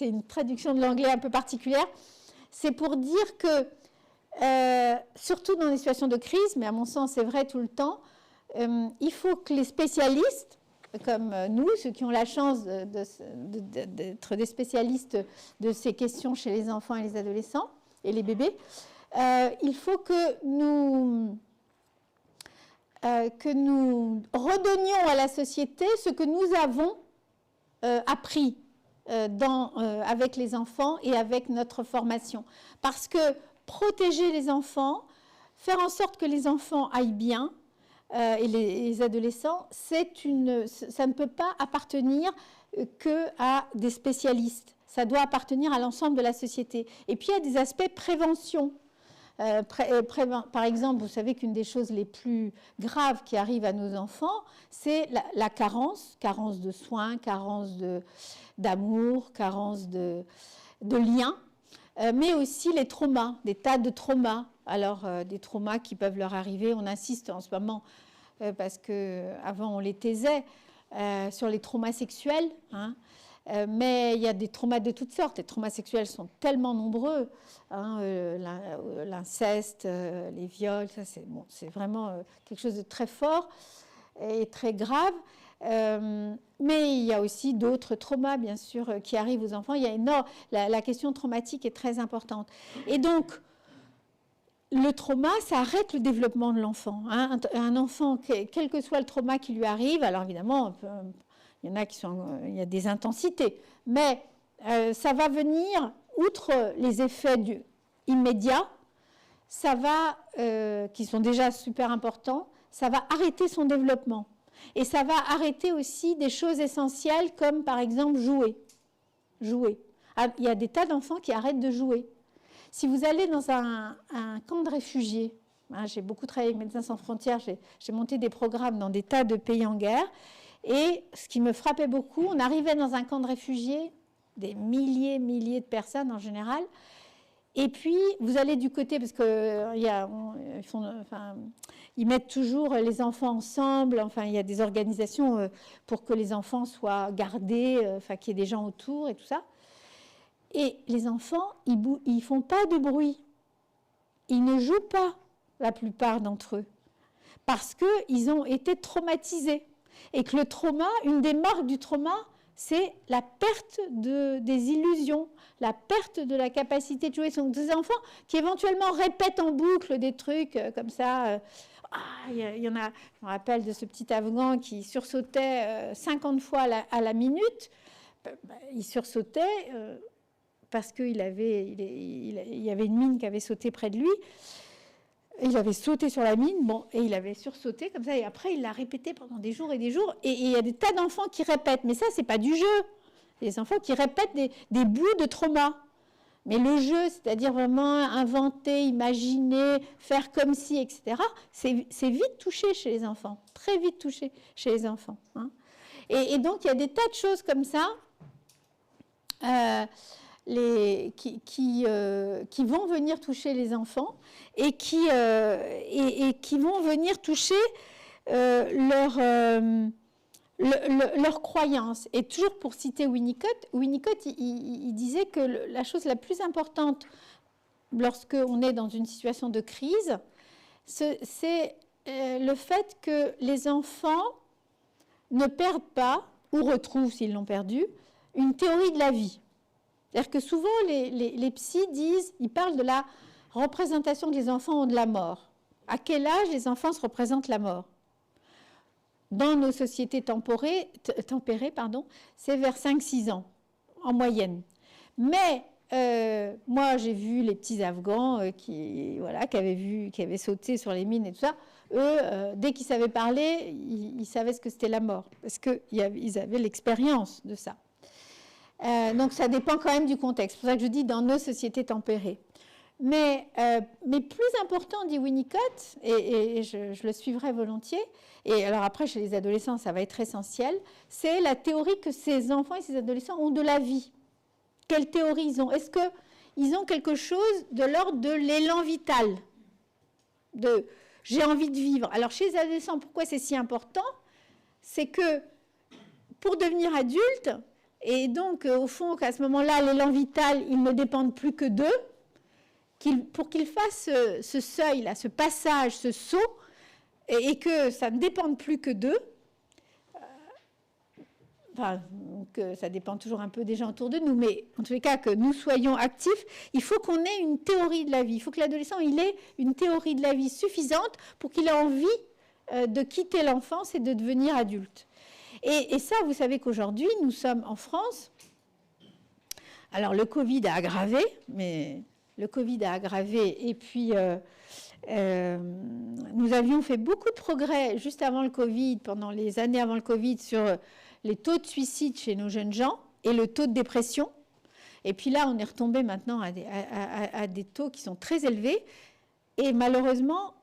une traduction de l'anglais un peu particulière. C'est pour dire que surtout dans des situations de crise, mais à mon sens c'est vrai tout le temps, il faut que les spécialistes, comme nous, ceux qui ont la chance d'être des spécialistes de ces questions chez les enfants et les adolescents et les bébés, il faut que nous redonnions à la société ce que nous avons appris avec les enfants et avec notre formation. Parce que protéger les enfants, faire en sorte que les enfants aillent bien, et les adolescents, ça ne peut pas appartenir qu'à des spécialistes. Ça doit appartenir à l'ensemble de la société. Et puis, il y a des aspects prévention. Par exemple, vous savez qu'une des choses les plus graves qui arrivent à nos enfants, c'est la carence de soins, carence d'amour, carence de liens. Mais aussi les traumas, des tas de traumas. Alors, des traumas qui peuvent leur arriver, on insiste en ce moment, parce qu'avant on les taisait, sur les traumas sexuels. Mais il y a des traumas de toutes sortes. Les traumas sexuels sont tellement nombreux. L'inceste, les viols, ça c'est vraiment quelque chose de très fort et très grave. Mais il y a aussi d'autres traumas, bien sûr, qui arrivent aux enfants. La question traumatique est très importante. Et donc, le trauma, ça arrête le développement de l'enfant. Un enfant, quel que soit le trauma qui lui arrive, alors évidemment, il y a des intensités, mais ça va venir, outre les effets immédiats, qui sont déjà super importants, ça va arrêter son développement. Et ça va arrêter aussi des choses essentielles comme, par exemple, jouer. Jouer. Ah, il y a des tas d'enfants qui arrêtent de jouer. Si vous allez dans un camp de réfugiés, hein, j'ai beaucoup travaillé avec Médecins sans frontières, j'ai monté des programmes dans des tas de pays en guerre, et ce qui me frappait beaucoup, on arrivait dans un camp de réfugiés, des milliers de personnes en général, et puis vous allez du côté, parce qu'ils mettent toujours les enfants ensemble, enfin il y a des organisations pour que les enfants soient gardés, enfin qu'il y ait des gens autour et tout ça. Et les enfants, ils font pas de bruit. Ils ne jouent pas, la plupart d'entre eux, parce qu'ils ont été traumatisés. Et que le trauma, une des marques du trauma, c'est la perte des illusions, la perte de la capacité de jouer. Ce sont des enfants qui éventuellement répètent en boucle des trucs comme ça. Il y en a, je me rappelle de ce petit Afghan qui sursautait 50 fois à la minute. Il sursautait parce qu'il y avait une mine qui avait sauté près de lui. Il avait sauté sur la mine, bon, et il avait sursauté comme ça, et après il l'a répété pendant des jours et des jours, et il y a des tas d'enfants qui répètent, mais ça c'est pas du jeu, des enfants qui répètent des bouts de trauma. Mais le jeu, c'est-à-dire vraiment inventer, imaginer, faire comme si, etc., c'est vite touché chez les enfants, très vite touché chez les enfants. Hein. Et donc il y a des tas de choses comme ça qui vont venir toucher les enfants et qui vont venir toucher leur croyance. Et toujours pour citer Winnicott, il disait que la chose la plus importante lorsqu'on est dans une situation de crise, c'est le fait que les enfants ne perdent pas, ou retrouvent s'ils l'ont perdu, une théorie de la vie. C'est-à-dire que souvent, les psys ils parlent de la représentation que les enfants ont de la mort. À quel âge les enfants se représentent la mort? Dans nos sociétés tempérées, c'est vers 5-6 ans, en moyenne. Mais moi, j'ai vu les petits Afghans qui avaient sauté sur les mines et tout ça. Eux, dès qu'ils savaient parler, ils savaient ce que c'était la mort, parce qu'ils avaient l'expérience de ça. Donc ça dépend quand même du contexte. C'est pour ça que je dis dans nos sociétés tempérées. Mais plus important, dit Winnicott, et je le suivrai volontiers, et alors après chez les adolescents ça va être essentiel, c'est la théorie que ces enfants et ces adolescents ont de la vie. Quelle théorie ils ont? Est-ce qu'ils ont quelque chose de l'ordre de l'élan vital, de j'ai envie de vivre? Alors chez les adolescents, pourquoi c'est si important? C'est que pour devenir adulte, et donc au fond qu'à ce moment-là l'élan vital il ne dépend plus que d'eux, pour qu'ils fassent ce seuil-là, ce passage, ce saut, et que ça ne dépende plus que d'eux, que ça dépend toujours un peu des gens autour de nous, mais en tous les cas que nous soyons actifs, il faut qu'on ait une théorie de la vie. Il faut que l'adolescent il ait une théorie de la vie suffisante pour qu'il ait envie de quitter l'enfance et de devenir adulte. Et ça, vous savez qu'aujourd'hui, nous sommes en France. Alors, le Covid a aggravé, et puis nous avions fait beaucoup de progrès juste avant le Covid, pendant les années avant le Covid, sur les taux de suicide chez nos jeunes gens et le taux de dépression. Et puis là, on est retombé maintenant à des taux qui sont très élevés, et malheureusement,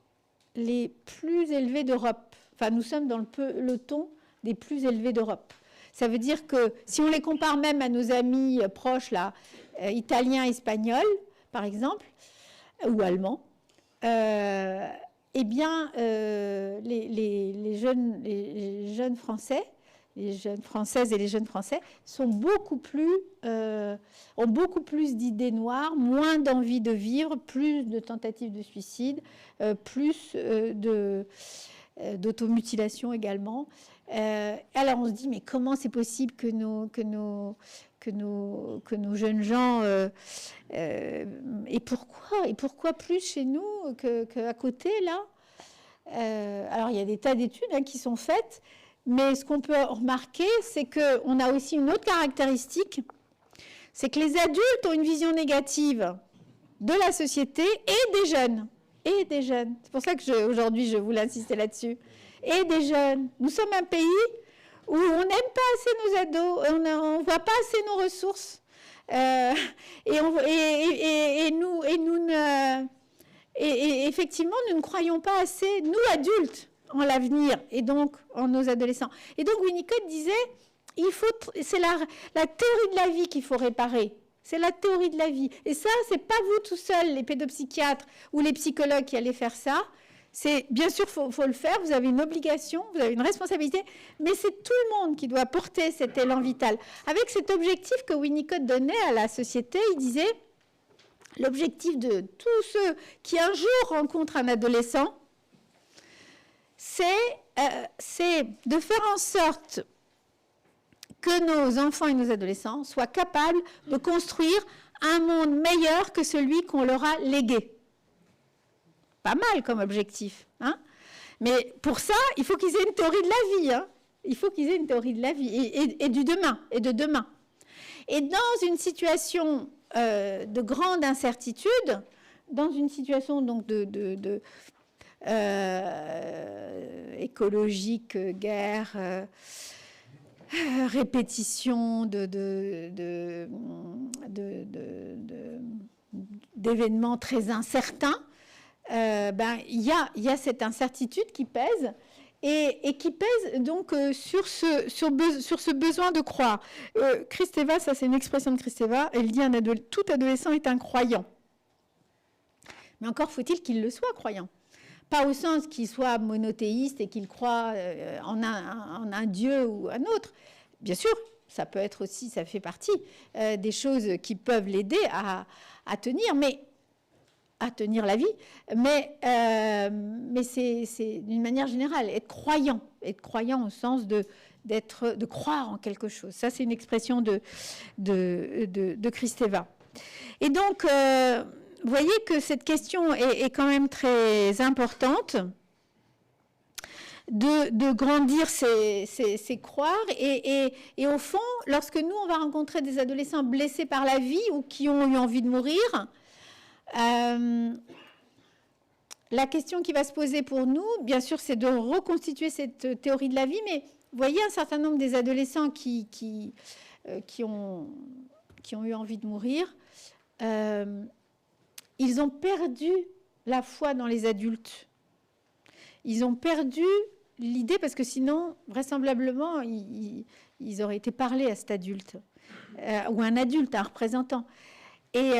les plus élevés d'Europe. Enfin, nous sommes dans le peloton des plus élevés d'Europe. Ça veut dire que si on les compare même à nos amis proches, là, italiens, espagnols, par exemple, ou allemands, eh bien, les jeunes Français, les jeunes Françaises et les jeunes Français ont beaucoup plus d'idées noires, moins d'envie de vivre, plus de tentatives de suicide, plus d'automutilation également. Alors on se dit, mais comment c'est possible que nos jeunes gens et pourquoi plus chez nous qu'à côté là? Alors il y a des tas d'études qui sont faites, mais ce qu'on peut remarquer, c'est qu'on a aussi une autre caractéristique, c'est que les adultes ont une vision négative de la société et des jeunes. et des jeunes. C'est pour ça que aujourd'hui, je voulais insister là-dessus. Et des jeunes. Nous sommes un pays où on n'aime pas assez nos ados, on ne voit pas assez nos ressources. Effectivement, nous ne croyons pas assez, nous adultes, en l'avenir et donc en nos adolescents. Et donc Winnicott disait, c'est la théorie de la vie qu'il faut réparer. C'est la théorie de la vie. Et ça, c'est pas vous tout seuls, les pédopsychiatres ou les psychologues qui allez faire ça. C'est bien sûr, faut le faire. Vous avez une obligation, vous avez une responsabilité, mais c'est tout le monde qui doit porter cet élan vital. Avec cet objectif que Winnicott donnait à la société, il disait l'objectif de tous ceux qui un jour rencontrent un adolescent, c'est de faire en sorte que nos enfants et nos adolescents soient capables de construire un monde meilleur que celui qu'on leur a légué. Pas mal comme objectif, hein? Mais pour ça, il faut qu'ils aient une théorie de la vie, hein? Il faut qu'ils aient une théorie de la vie et du demain, et de demain. Et dans une situation de grande incertitude, dans une situation donc écologique, guerre, répétition d'événements très incertains, il y a cette incertitude qui pèse et qui pèse donc sur ce besoin de croire. Kristeva, ça c'est une expression de Kristeva, elle dit tout adolescent est un croyant. Mais encore faut-il qu'il le soit croyant. Pas au sens qu'il soit monothéiste et qu'il croit en un Dieu ou un autre. Bien sûr, ça peut être aussi, ça fait partie des choses qui peuvent l'aider à tenir, à tenir la vie, mais c'est d'une manière générale, être croyant au sens de croire en quelque chose. Ça, c'est une expression de Kristeva. Et donc, vous voyez que cette question est quand même très importante. De grandir, c'est croire. Et au fond, lorsque nous, on va rencontrer des adolescents blessés par la vie ou qui ont eu envie de mourir, la question qui va se poser pour nous, bien sûr, c'est de reconstituer cette théorie de la vie. Mais vous voyez un certain nombre des adolescents qui ont eu envie de mourir, ils ont perdu la foi dans les adultes. Ils ont perdu l'idée, parce que sinon, vraisemblablement, ils auraient été parlés à cet adulte, ou un adulte, un représentant. Et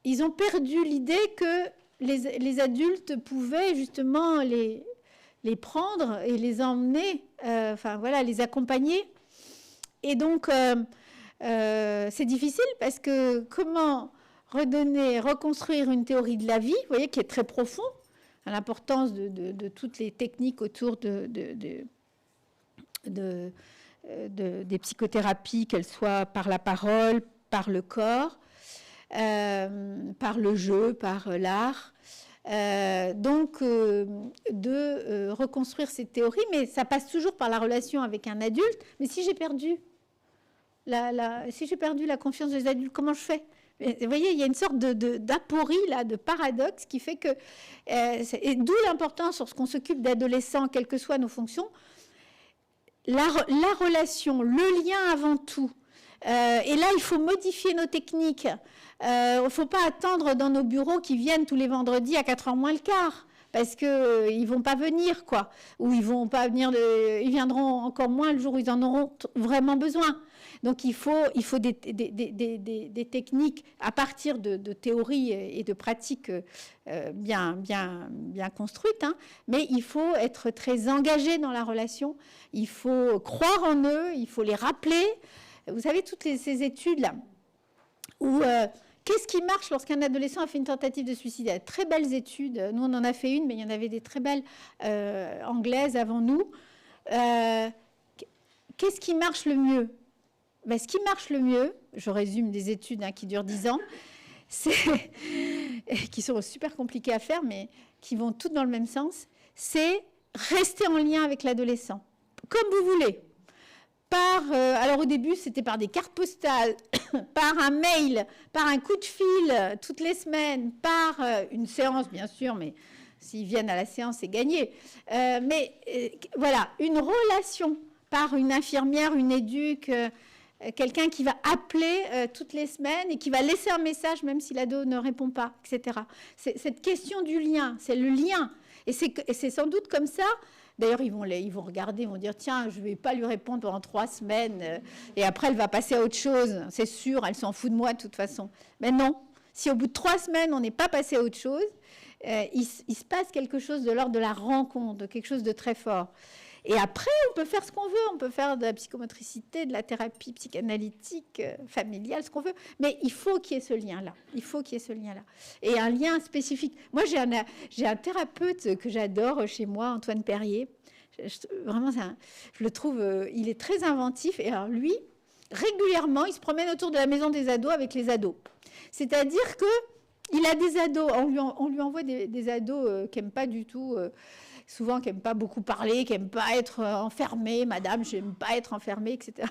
ils ont perdu l'idée que les adultes pouvaient justement les prendre et les emmener, les accompagner. Et donc, c'est difficile parce que comment reconstruire une théorie de la vie, vous voyez, qui est très profond, à l'importance de toutes les techniques autour des psychothérapies, qu'elles soient par la parole, par le corps, par le jeu, par l'art. Donc, de reconstruire ces théories, mais ça passe toujours par la relation avec un adulte. Mais si j'ai perdu la confiance des adultes, comment je fais ? Vous voyez, il y a une sorte d'aporie, là, de paradoxe qui fait que, et d'où l'importance lorsqu'on s'occupe d'adolescents, quelles que soient nos fonctions, la relation, le lien avant tout. Et là, il faut modifier nos techniques. Il ne faut pas attendre dans nos bureaux qu'ils viennent tous les vendredis à 4h moins le quart, parce qu'ils ne vont pas venir, quoi. Ou ils viendront encore moins le jour où ils en auront vraiment besoin. Donc, il faut des techniques à partir de théories et de pratiques bien construites, hein, mais il faut être très engagé dans la relation, il faut croire en eux, il faut les rappeler. Vous savez, toutes ces études-là, où qu'est-ce qui marche lorsqu'un adolescent a fait une tentative de suicide? Il y a de très belles études, nous on en a fait une, mais il y en avait des très belles anglaises avant nous. Qu'est-ce qui marche le mieux? Ce qui marche le mieux, je résume des études qui durent 10 ans, qui sont super compliquées à faire, mais qui vont toutes dans le même sens, c'est rester en lien avec l'adolescent, comme vous voulez. alors au début, c'était par des cartes postales, par un mail, par un coup de fil toutes les semaines, par une séance, bien sûr, mais s'ils viennent à la séance, c'est gagné. Voilà, une relation par une infirmière, une éduque, quelqu'un qui va appeler toutes les semaines et qui va laisser un message même si l'ado ne répond pas, etc. C'est cette question du lien, c'est le lien. Et c'est sans doute comme ça. D'ailleurs, ils vont regarder, ils vont dire, tiens, je ne vais pas lui répondre pendant 3 semaines, et après, elle va passer à autre chose. C'est sûr, elle s'en fout de moi de toute façon. Mais non, si au bout de 3 semaines, on n'est pas passé à autre chose, il se passe quelque chose de l'ordre de la rencontre, de quelque chose de très fort. Et après, on peut faire ce qu'on veut. On peut faire de la psychomotricité, de la thérapie psychanalytique, familiale, ce qu'on veut. Mais il faut qu'il y ait ce lien-là. Il faut qu'il y ait ce lien-là. Et un lien spécifique. Moi, j'ai un thérapeute que j'adore chez moi, Antoine Perrier. Vraiment, je le trouve, il est très inventif. Et alors, lui, régulièrement, il se promène autour de la maison des ados avec les ados. C'est-à-dire qu'il a des ados. On lui envoie des ados qui n'aiment pas du tout... souvent qui n'aiment pas beaucoup parler, qui n'aiment pas être enfermés, madame, je n'aime pas être enfermée, etc.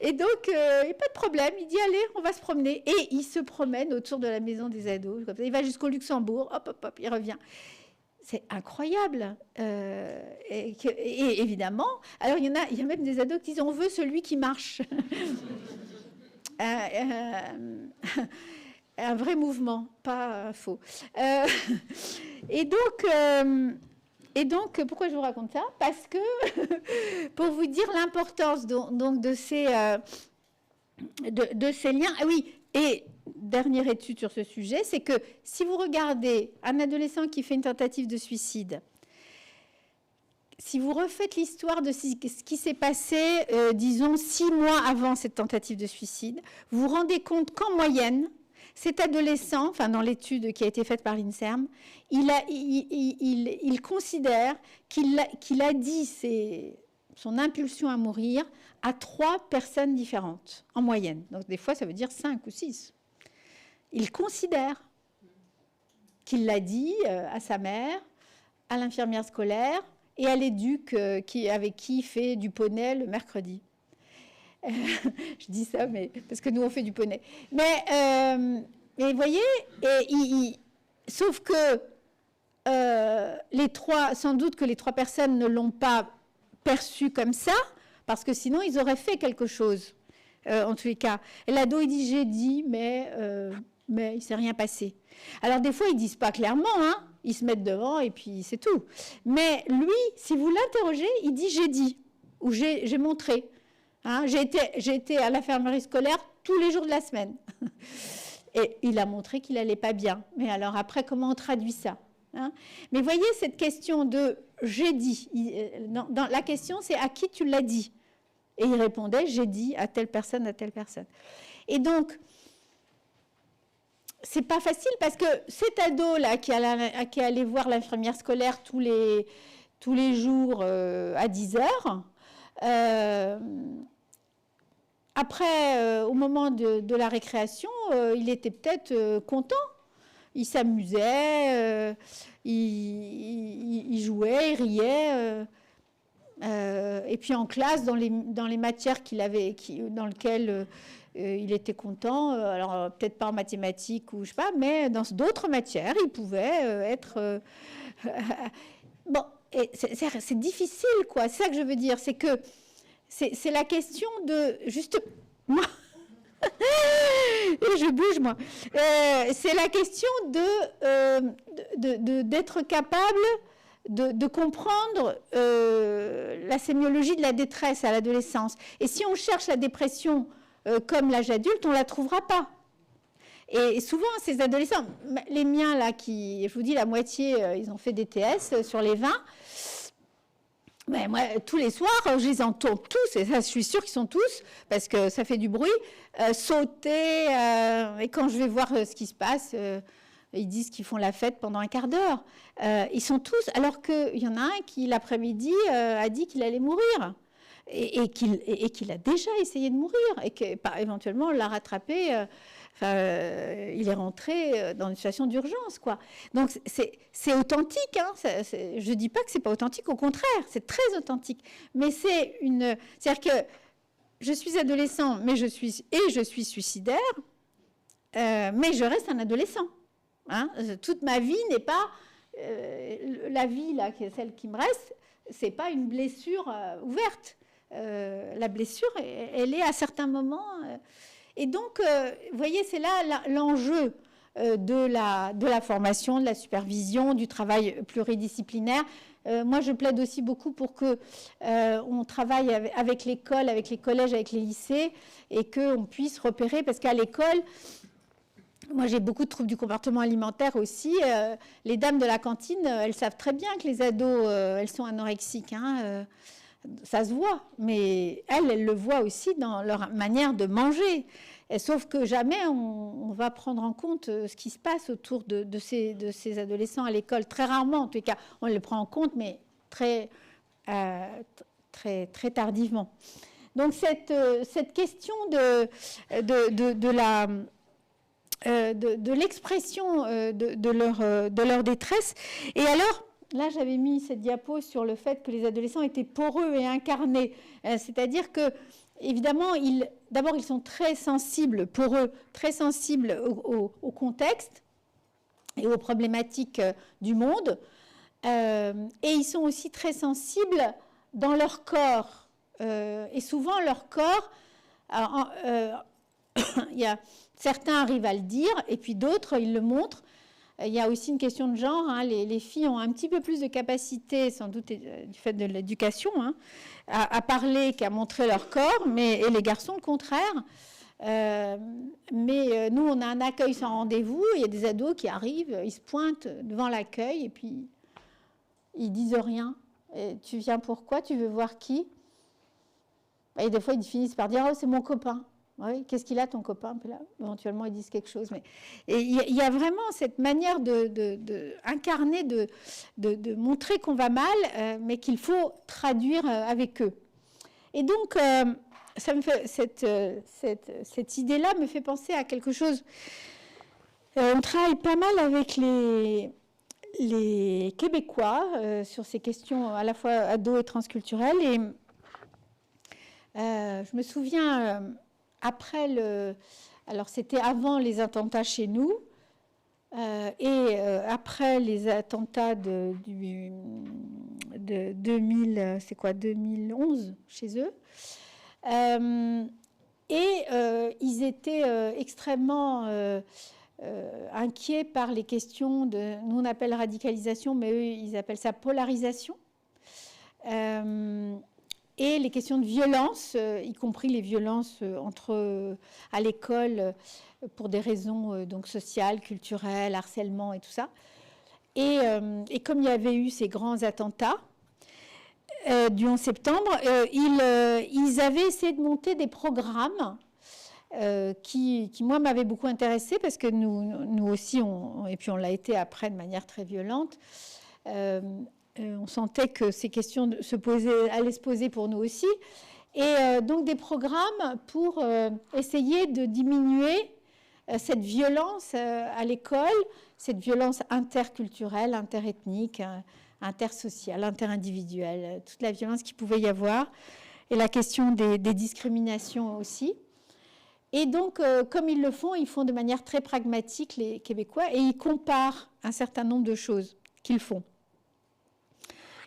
Et donc, il n'y a pas de problème, il dit, allez, on va se promener. Et il se promène autour de la maison des ados, comme ça. Il va jusqu'au Luxembourg, hop, hop, hop, il revient. C'est incroyable. Et évidemment, alors il y a même des ados qui disent, on veut celui qui marche. Un vrai mouvement, pas faux. Et donc, pourquoi je vous raconte ça? Parce que, pour vous dire l'importance donc de ces liens. Ah oui, et dernière étude sur ce sujet, c'est que si vous regardez un adolescent qui fait une tentative de suicide, si vous refaites l'histoire de ce qui s'est passé, disons, 6 mois avant cette tentative de suicide, vous vous rendez compte qu'en moyenne, cet adolescent, enfin dans l'étude qui a été faite par l'INSERM, il considère qu'il a dit son impulsion à mourir à 3 personnes différentes, en moyenne. Donc des fois, ça veut dire 5 ou 6. Il considère qu'il l'a dit à sa mère, à l'infirmière scolaire et à l'éduc avec qui il fait du poney le mercredi. Je dis ça, mais parce que nous on fait du poney. Mais vous voyez, sauf que sans doute que les 3 personnes ne l'ont pas perçu comme ça, parce que sinon ils auraient fait quelque chose. En tous les cas, et l'ado il dit j'ai dit, mais il s'est rien passé. Alors des fois ils disent pas clairement, hein, ils se mettent devant et puis c'est tout. Mais lui, si vous l'interrogez, il dit j'ai dit ou j'ai montré. Hein, j'ai été à l'infirmerie scolaire tous les jours de la semaine. Et il a montré qu'il n'allait pas bien. Mais alors après, comment on traduit ça, hein? Mais voyez cette question de « j'ai dit ». La question, c'est « à qui tu l'as dit ?» Et il répondait « j'ai dit à telle personne, à telle personne ». Et donc, c'est pas facile parce que cet ado-là qui est allé voir l'infirmière scolaire tous les jours à 10 heures, après, au moment de la récréation, il était peut-être content. Il s'amusait, il jouait, il riait. Et puis en classe, dans les matières dans lesquelles il était content, alors peut-être pas en mathématiques ou je sais pas, mais dans d'autres matières, il pouvait être... bon, c'est difficile, quoi. C'est ça que je veux dire, c'est que c'est la question de... Juste... Moi, et je bouge, moi. C'est la question d'être capable de comprendre la sémiologie de la détresse à l'adolescence. Et si on cherche la dépression comme l'âge adulte, on ne la trouvera pas. Et souvent, ces adolescents, les miens, là, je vous dis, la moitié, ils ont fait des TS sur les 20. Mais moi, tous les soirs, je les entends tous, et ça, je suis sûre qu'ils sont tous, parce que ça fait du bruit, sauter. Et quand je vais voir ce qui se passe, ils disent qu'ils font la fête pendant un quart d'heure. Ils sont tous, alors qu'il y en a un qui, l'après-midi, a dit qu'il allait mourir. Et qu'il a déjà essayé de mourir, et qu'éventuellement, on l'a rattrapé. Il est rentré dans une situation d'urgence, quoi. Donc, c'est authentique. Hein, je ne dis pas que ce n'est pas authentique, au contraire, c'est très authentique. Mais c'est-à-dire que je suis adolescent, mais je suis suicidaire, mais je reste un adolescent. Hein. Toute ma vie n'est pas... la vie, là, celle qui me reste, c'est pas une blessure ouverte. La blessure, elle est à certains moments... et donc, vous voyez, c'est là l'enjeu de la formation, de la supervision, du travail pluridisciplinaire. Moi, je plaide aussi beaucoup pour qu'on travaille avec l'école, avec les collèges, avec les lycées, et qu'on puisse repérer, parce qu'à l'école, moi, j'ai beaucoup de troubles du comportement alimentaire aussi. Les dames de la cantine, elles savent très bien que les ados, elles sont anorexiques. Hein, ça se voit, mais elles le voient aussi dans leur manière de manger. Et sauf que jamais on va prendre en compte ce qui se passe autour de ces adolescents à l'école. Très rarement, en tout cas, on le prend en compte, mais très tardivement. Donc cette question de l'expression de leur détresse. Et alors, là, j'avais mis cette diapo sur le fait que les adolescents étaient poreux et incarnés. C'est-à-dire que, évidemment, d'abord, ils sont très sensibles, poreux, très sensibles au contexte et aux problématiques du monde. Et ils sont aussi très sensibles dans leur corps. Et souvent, leur corps... certains arrivent à le dire, et puis d'autres, ils le montrent. Il y a aussi une question de genre. Hein. Les filles ont un petit peu plus de capacité, sans doute du fait de l'éducation, hein, à parler qu'à montrer leur corps, et les garçons, le contraire. Mais nous, on a un accueil sans rendez-vous. Il y a des ados qui arrivent, ils se pointent devant l'accueil, et puis ils disent rien. Et tu viens pourquoi? Tu veux voir qui? Et des fois, ils finissent par dire « Oh, c'est mon copain ». Oui, qu'est-ce qu'il a, ton copain? Puis là, éventuellement, ils disent quelque chose. Et il y a vraiment cette manière d'incarner, de montrer qu'on va mal, mais qu'il faut traduire avec eux. Et donc, ça me fait, cette idée-là me fait penser à quelque chose. On travaille pas mal avec les Québécois sur ces questions à la fois ados et transculturelles. Et je me souviens... alors c'était avant les attentats chez nous et après les attentats de 2011 chez eux. Ils étaient extrêmement inquiets par les questions nous on appelle radicalisation, mais eux ils appellent ça polarisation. Et les questions de violence, y compris les violences à l'école pour des raisons donc sociales, culturelles, harcèlement et tout ça. Et comme il y avait eu ces grands attentats du 11 septembre, ils avaient essayé de monter des programmes qui moi, m'avaient beaucoup intéressée parce que nous aussi, et puis on l'a été après de manière très violente, on sentait que ces questions allaient se poser pour nous aussi. Et donc des programmes pour essayer de diminuer cette violence à l'école, cette violence interculturelle, interethnique, intersociale, interindividuelle, toute la violence qu'il pouvait y avoir, et la question des discriminations aussi. Et donc, comme ils le font, ils font de manière très pragmatique, les Québécois, et ils comparent un certain nombre de choses qu'ils font.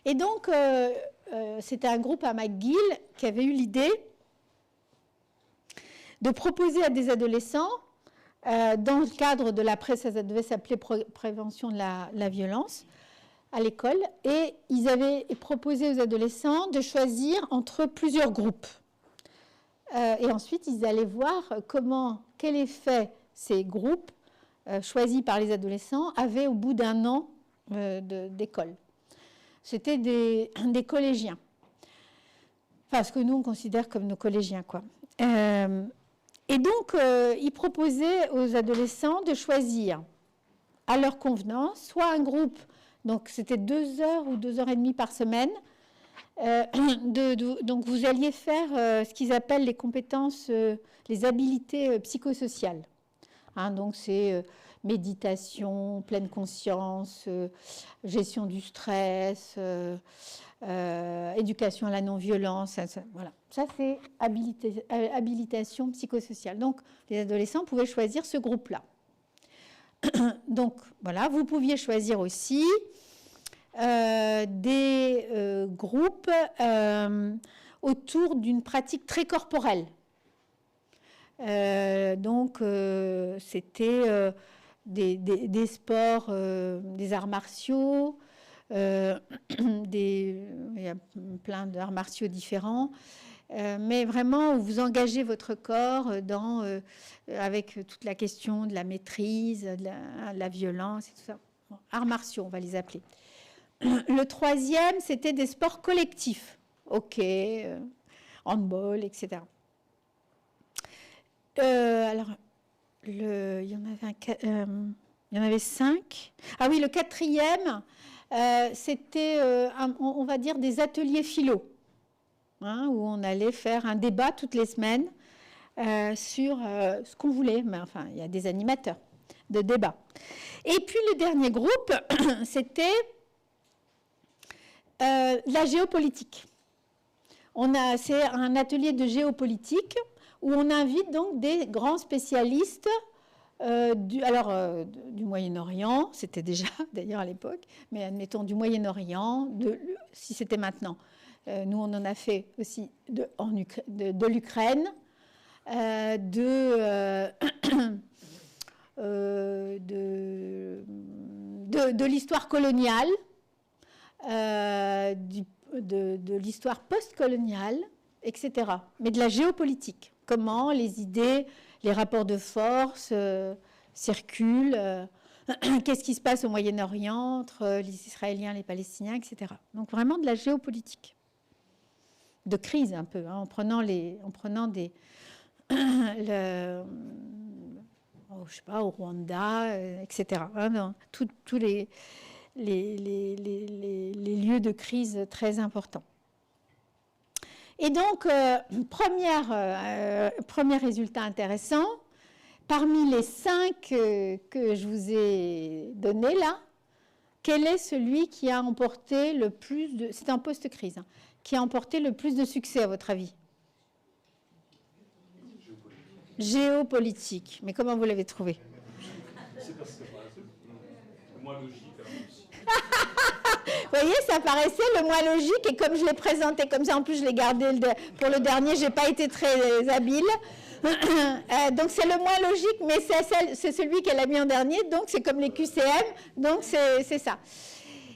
Et donc, c'était un groupe à McGill qui avait eu l'idée de proposer à des adolescents, dans le cadre de ça devait s'appeler prévention de la violence à l'école, et ils avaient proposé aux adolescents de choisir entre plusieurs groupes. Et ensuite, ils allaient voir quel effet ces groupes choisis par les adolescents avaient au bout d'un an d'école. C'était des collégiens. Enfin, ce que nous, on considère comme nos collégiens, quoi. Et donc, ils proposaient aux adolescents de choisir à leur convenance, soit un groupe, donc c'était 2 heures ou 2 heures et demie par semaine, donc vous alliez faire ce qu'ils appellent les compétences, les habilités psychosociales. Hein, donc, c'est méditation, pleine conscience, gestion du stress, éducation à la non-violence. Voilà. Ça, c'est habilitation psychosociale. Donc, les adolescents pouvaient choisir ce groupe-là. Donc, voilà, vous pouviez choisir aussi des groupes autour d'une pratique très corporelle. Donc, c'était des sports, des arts martiaux, il y a plein d'arts martiaux différents, mais vraiment, vous engagez votre corps avec toute la question de la maîtrise, de la violence et tout ça. Bon, arts martiaux, on va les appeler. Le troisième, c'était des sports collectifs. Hockey, handball, etc. Alors, il y en avait 5. Ah oui, le quatrième, c'était, on va dire, des ateliers philo, hein, où on allait faire un débat toutes les semaines sur ce qu'on voulait. Mais enfin, il y a des animateurs de débat. Et puis, le dernier groupe, c'était la géopolitique. C'est un atelier de géopolitique où on invite donc des grands spécialistes du Moyen-Orient, c'était déjà d'ailleurs à l'époque, mais admettons du Moyen-Orient, si c'était maintenant. Nous, on en a fait aussi de l'Ukraine, de l'histoire coloniale, de l'histoire post-coloniale, etc. Mais de la géopolitique. Comment les idées, les rapports de force circulent, qu'est-ce qui se passe au Moyen-Orient entre les Israéliens, les Palestiniens, etc. Donc vraiment de la géopolitique, de crise un peu, hein, en prenant des, je sais pas, au Rwanda, etc. Hein, tous les lieux de crise très importants. Et donc, premier résultat intéressant, parmi les 5 que je vous ai donnés là, quel est celui qui a emporté le plus de... C'est un post-crise, hein, qui a emporté le plus de succès, à votre avis? Géopolitique. Mais comment vous l'avez trouvé? C'est parce que c'est moins logique. Vous voyez, ça paraissait le moins logique, et comme je l'ai présenté comme ça, en plus je l'ai gardé pour le dernier, je n'ai pas été très habile. Donc c'est le moins logique, mais c'est celui qu'elle a mis en dernier, donc c'est comme les QCM, donc c'est ça.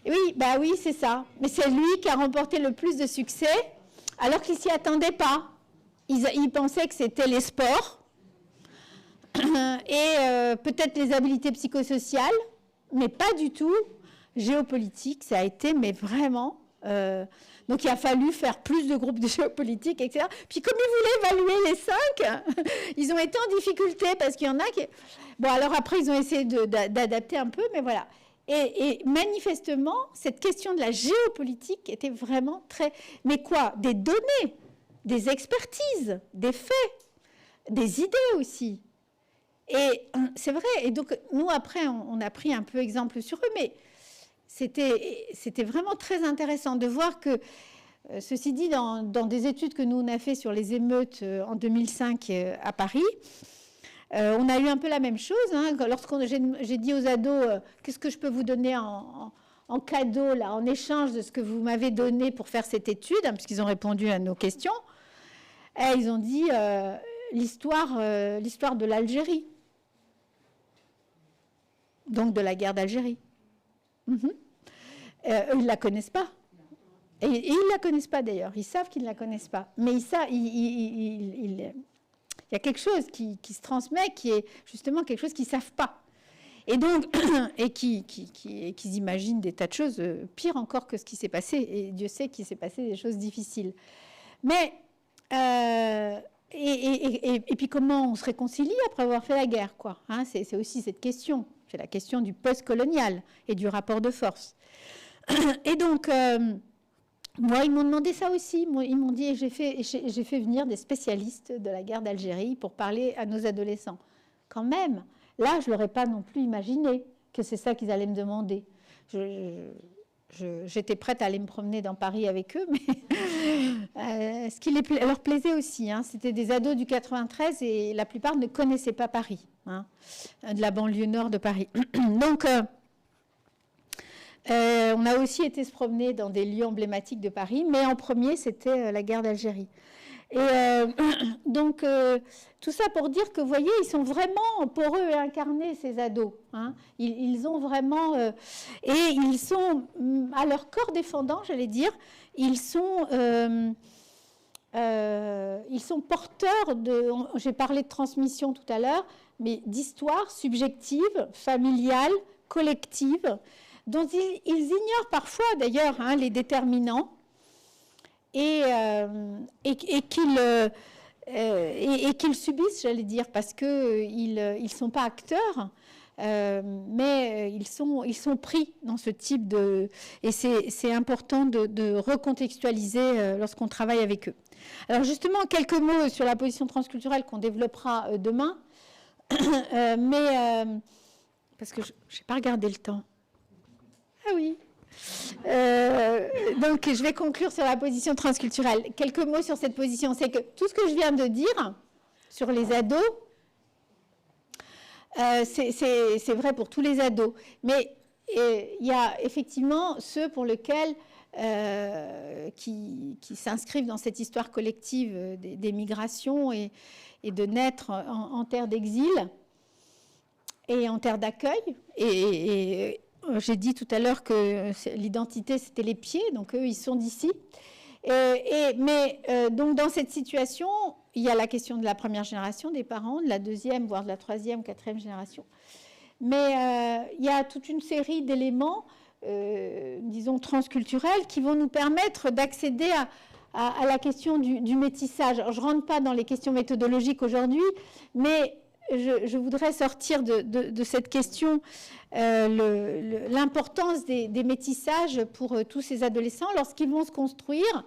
Oui, bah oui, c'est ça. Mais c'est lui qui a remporté le plus de succès, alors qu'il ne s'y attendait pas. Il pensait que c'était les sports, et peut-être les habiletés psychosociales, mais pas du tout. Géopolitique, ça a été, mais vraiment... donc, il a fallu faire plus de groupes de géopolitique, etc. Puis, comme ils voulaient évaluer les 5, ils ont été en difficulté, parce qu'il y en a qui... Bon, alors après, ils ont essayé d'adapter un peu, mais voilà. Et manifestement, cette question de la géopolitique était vraiment très... Mais quoi? Des données, des expertises, des faits, des idées aussi. Et c'est vrai. Et donc, nous, après, on a pris un peu exemple sur eux, mais... C'était vraiment très intéressant de voir que, ceci dit, dans des études que nous on a fait sur les émeutes en 2005 à Paris, on a eu un peu la même chose. Hein, j'ai dit aux ados, qu'est-ce que je peux vous donner en cadeau, là, en échange de ce que vous m'avez donné pour faire cette étude, hein, puisqu'ils ont répondu à nos questions. Et ils ont dit l'histoire de l'Algérie, donc de la guerre d'Algérie. Ils ne la connaissent pas. Et ils ne la connaissent pas d'ailleurs. Ils savent qu'ils ne la connaissent pas. Mais il y a quelque chose qui se transmet, qui est justement quelque chose qu'ils ne savent pas. Et donc, et qu'ils imaginent des tas de choses pires encore que ce qui s'est passé. Et Dieu sait qu'il s'est passé des choses difficiles. Mais, et puis comment on se réconcilie après avoir fait la guerre, quoi, hein, c'est aussi cette question. C'est la question du post-colonial et du rapport de force. Et donc, moi, ils m'ont demandé ça aussi. Ils m'ont dit, j'ai fait venir des spécialistes de la guerre d'Algérie pour parler à nos adolescents. Quand même, Là, je ne l'aurais pas non plus imaginé que c'est ça qu'ils allaient me demander. J'étais prête à aller me promener dans Paris avec eux, mais ce qui leur plaisait aussi, hein, c'était des ados du 93 et la plupart ne connaissaient pas Paris, hein, de la banlieue nord de Paris. Donc, on a aussi été se promener dans des lieux emblématiques de Paris, mais en premier, c'était la guerre d'Algérie. Et donc, tout ça pour dire que, vous voyez, ils sont vraiment poreux et incarnés, ces ados. Hein. Ils ont vraiment... et ils sont, à leur corps défendant, j'allais dire, ils sont porteurs de... J'ai parlé de transmission tout à l'heure, mais d'histoire subjective, familiale, collective, dont ils ignorent parfois, d'ailleurs, hein, les déterminants, et qu'ils subissent, j'allais dire, parce qu'ils ne sont pas acteurs, mais ils sont pris dans ce type de... Et c'est important de recontextualiser lorsqu'on travaille avec eux. Alors justement, quelques mots sur la position transculturelle qu'on développera demain, mais parce que je n'ai pas regardé le temps. Ah oui. Donc, je vais conclure sur la position transculturelle. Quelques mots sur cette position. C'est que tout ce que je viens de dire sur les ados, c'est vrai pour tous les ados. Mais il y a effectivement ceux pour lesquels qui s'inscrivent dans cette histoire collective des migrations et de naître en terre d'exil et en terre d'accueil. Et j'ai dit tout à l'heure que l'identité, c'était les pieds, donc eux, ils sont d'ici. Mais donc, dans cette situation, il y a la question de la première génération des parents, de la deuxième, voire de la troisième, quatrième génération. Mais il y a toute une série d'éléments, disons, transculturels, qui vont nous permettre d'accéder à la question du métissage. Alors, je ne rentre pas dans les questions méthodologiques aujourd'hui, mais je voudrais sortir de cette question l'importance des métissages pour tous ces adolescents lorsqu'ils vont se construire,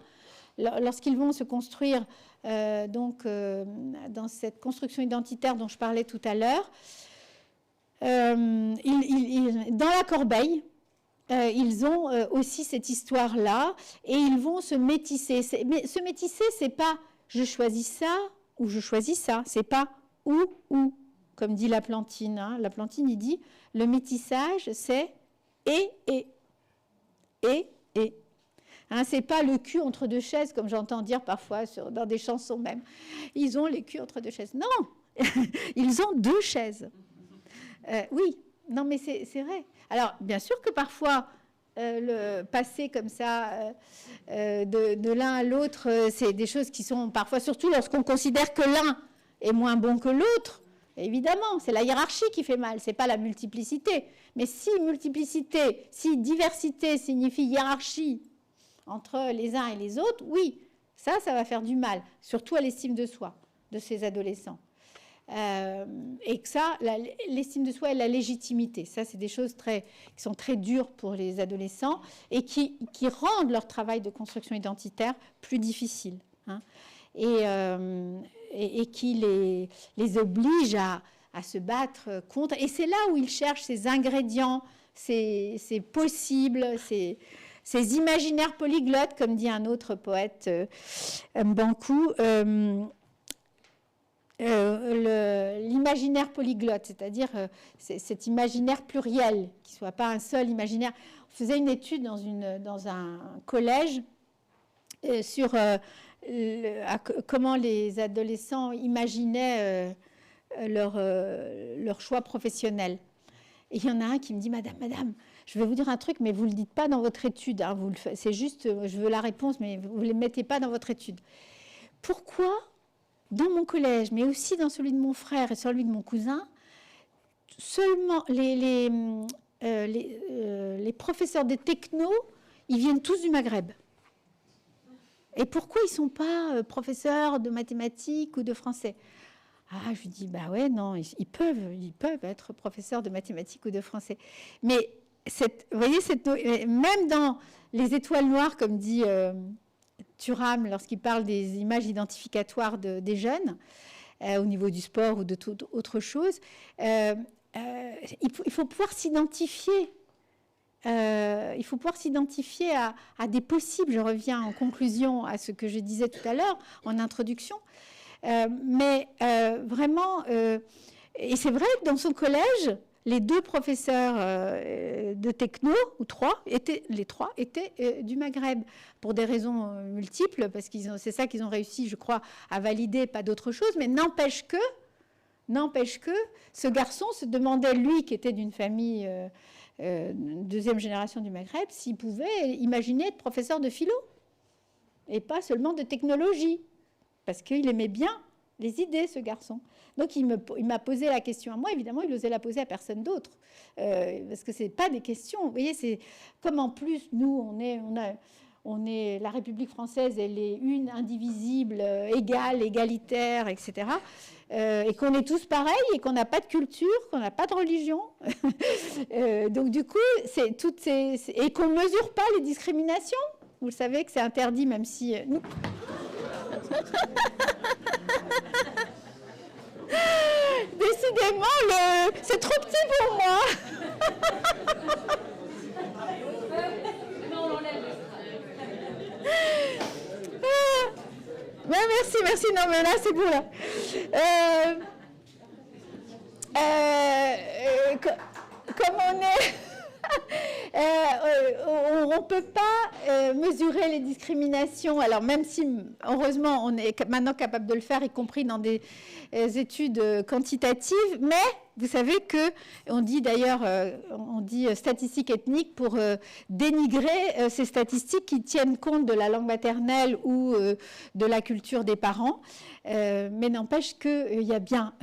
donc, dans cette construction identitaire dont je parlais tout à l'heure. Dans la corbeille, ils ont aussi cette histoire-là et ils vont se métisser. Mais se métisser, c'est pas « je choisis ça » ou « je choisis ça », c'est pas « ou », comme dit Laplantine. Hein. Laplantine, il dit « le métissage, c'est « et ». Hein, c'est pas le cul entre deux chaises, comme j'entends dire parfois dans des chansons même. Ils ont les culs entre deux chaises. Non, ils ont deux chaises. Oui, non, mais c'est vrai. Alors, bien sûr que parfois, le passer comme ça de l'un à l'autre, c'est des choses qui sont parfois, surtout lorsqu'on considère que l'un est moins bon que l'autre, évidemment, c'est la hiérarchie qui fait mal, c'est pas la multiplicité. Mais si diversité signifie hiérarchie entre les uns et les autres, oui, ça va faire du mal, surtout à l'estime de soi de ces adolescents. Et que ça, l'estime de soi et la légitimité, ça, c'est des choses qui sont très dures pour les adolescents et qui rendent leur travail de construction identitaire plus difficile. Hein. Et qui les oblige à se battre contre. Et c'est là où ils cherchent ces ingrédients, ces possibles, ces imaginaires polyglottes, comme dit un autre poète, Mbankou, l'imaginaire polyglotte, c'est-à-dire cet imaginaire pluriel, qui ne soit pas un seul imaginaire. On faisait une étude dans un collège sur comment les adolescents imaginaient leur choix professionnel. Et il y en a un qui me dit « Madame, je vais vous dire un truc, mais vous ne le dites pas dans votre étude. Hein, c'est juste, je veux la réponse, mais vous ne les mettez pas dans votre étude. Pourquoi, dans mon collège, mais aussi dans celui de mon frère et celui de mon cousin, seulement les professeurs des technos, ils viennent tous du Maghreb? Et pourquoi ils ne sont pas professeurs de mathématiques ou de français? » Ah, je lui dis, bah ouais, non, ils peuvent être professeurs de mathématiques ou de français. Mais, vous voyez, même dans les étoiles noires, comme dit Thuram lorsqu'il parle des images identificatoires des jeunes, au niveau du sport ou de toute autre chose, il faut pouvoir s'identifier. Il faut pouvoir s'identifier à des possibles. Je reviens en conclusion à ce que je disais tout à l'heure en introduction. Mais vraiment, et c'est vrai que dans son collège, les 2 professeurs de techno, ou 3, les 3 étaient du Maghreb, pour des raisons multiples, parce que c'est ça qu'ils ont réussi, je crois, à valider, pas d'autre chose, mais n'empêche que ce garçon se demandait, lui, qui était d'une famille 2e génération du Maghreb, s'il pouvait imaginer être professeur de philo, et pas seulement de technologie, parce qu'il aimait bien les idées, ce garçon. Donc, il m'a posé la question à moi. Évidemment, il n'osait la poser à personne d'autre. Parce que ce n'est pas des questions. Vous voyez, c'est comme en plus, nous, on est la République française, elle est une, indivisible, égale, égalitaire, etc. Et qu'on est tous pareils et qu'on n'a pas de culture, qu'on n'a pas de religion. Donc, du coup, et qu'on ne mesure pas les discriminations. Vous savez que c'est interdit, même si... Décidément, c'est trop petit pour moi. Merci. Non, mais là, c'est bon, là. Comme on est... on ne peut pas mesurer les discriminations. Alors, même si, heureusement, on est maintenant capable de le faire, y compris dans des études quantitatives, mais vous savez qu'on dit d'ailleurs, on dit statistiques ethniques pour dénigrer ces statistiques qui tiennent compte de la langue maternelle ou de la culture des parents, mais n'empêche qu'il y a bien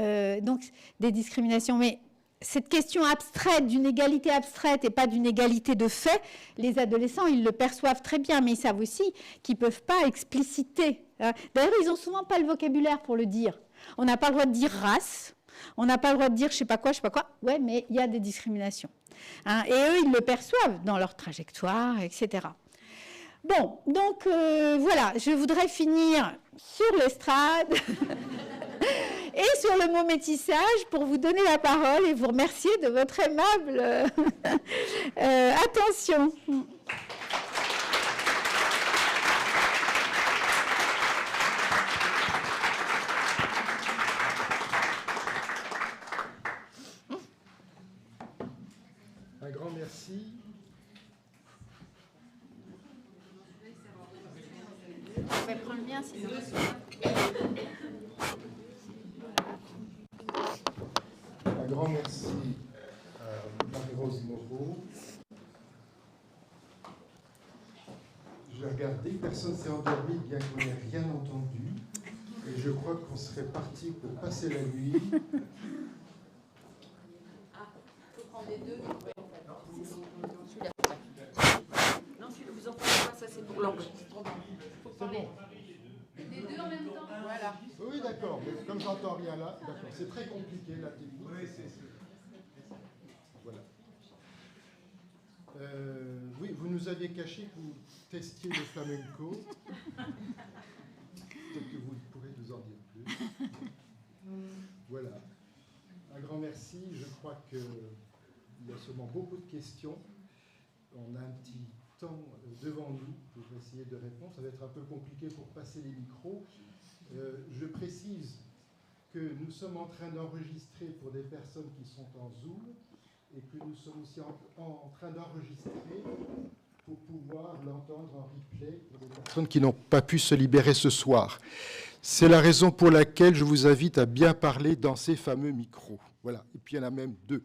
donc des discriminations. Mais cette question abstraite, d'une égalité abstraite et pas d'une égalité de fait, les adolescents, ils le perçoivent très bien, mais ils savent aussi qu'ils ne peuvent pas expliciter. D'ailleurs, ils n'ont souvent pas le vocabulaire pour le dire. On n'a pas le droit de dire race, on n'a pas le droit de dire je ne sais pas quoi. Ouais, mais il y a des discriminations. Et eux, ils le perçoivent dans leur trajectoire, etc. Bon, donc voilà, je voudrais finir sur l'estrade et sur le mot métissage pour vous donner la parole et vous remercier de votre aimable attention. Un grand merci. On va prendre bien, sinon. Un grand merci à Marie-Rose Moreau. J'ai regardé, personne ne s'est endormi, bien qu'on n'ait rien entendu. Et je crois qu'on serait parti pour passer la nuit. Ah, il faut prendre les deux. Non, vous en faites pas, ça c'est pour l'angle. C'est bon. Les deux en même temps. Voilà. Oui, d'accord, mais comme j'entends rien là, d'accord. C'est très compliqué la technique. Oui, voilà. Oui, vous nous aviez caché que vous testiez le flamenco. Peut-être que vous pourrez nous en dire plus. Voilà. Un grand merci. Je crois qu'il y a sûrement beaucoup de questions. On a un petit temps devant nous pour essayer de répondre. Ça va être un peu compliqué pour passer les micros. Je précise que nous sommes en train d'enregistrer pour des personnes qui sont en Zoom et que nous sommes aussi en train d'enregistrer pour pouvoir l'entendre en replay pour des personnes qui n'ont pas pu se libérer ce soir. C'est la raison pour laquelle je vous invite à bien parler dans ces fameux micros. Voilà. Et puis il y en a même deux.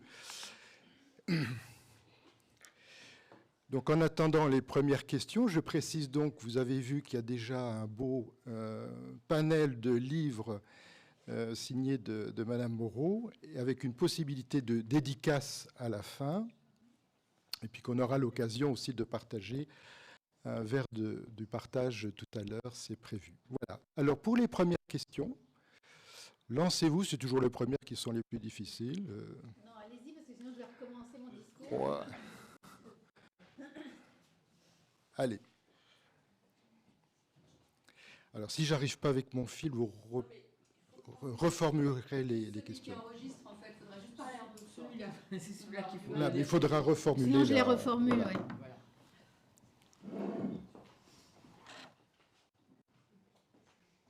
Donc, en attendant les premières questions, je précise donc, vous avez vu qu'il y a déjà un beau panel de livres signés de Madame Moreau, avec une possibilité de dédicace à la fin, et puis qu'on aura l'occasion aussi de partager un verre du partage tout à l'heure, c'est prévu. Voilà. Alors, pour les premières questions, lancez-vous, c'est toujours les premières qui sont les plus difficiles. Non, allez-y, parce que sinon je vais recommencer mon discours. Ouais. Allez. Alors, si j'arrive pas avec mon fil, vous reformulerez les questions. Celui qui enregistre, en fait, il faudra juste parler un peu. c'est celui-là qu'il faut. Là, mais il faudra reformuler. Sinon, je les la- reformule, voilà. ouais. Voilà.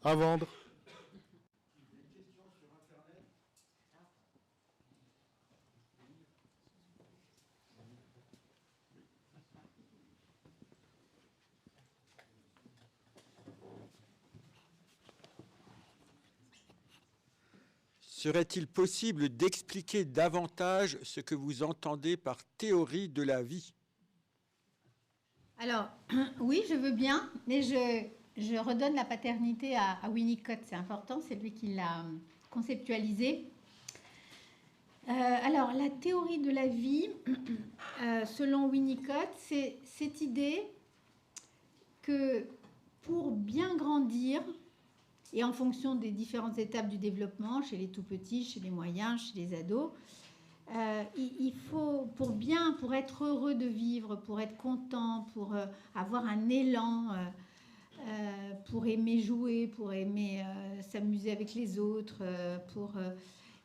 À vendre. Serait-il possible d'expliquer davantage ce que vous entendez par théorie de la vie? Alors, oui, je veux bien, mais je redonne la paternité à Winnicott, c'est important, c'est lui qui l'a conceptualisé. Alors, la théorie de la vie, selon Winnicott, c'est cette idée que pour bien grandir, et en fonction des différentes étapes du développement, chez les tout-petits, chez les moyens, chez les ados, il faut, pour être heureux de vivre, pour être content, pour avoir un élan, pour aimer jouer, pour aimer s'amuser avec les autres, pour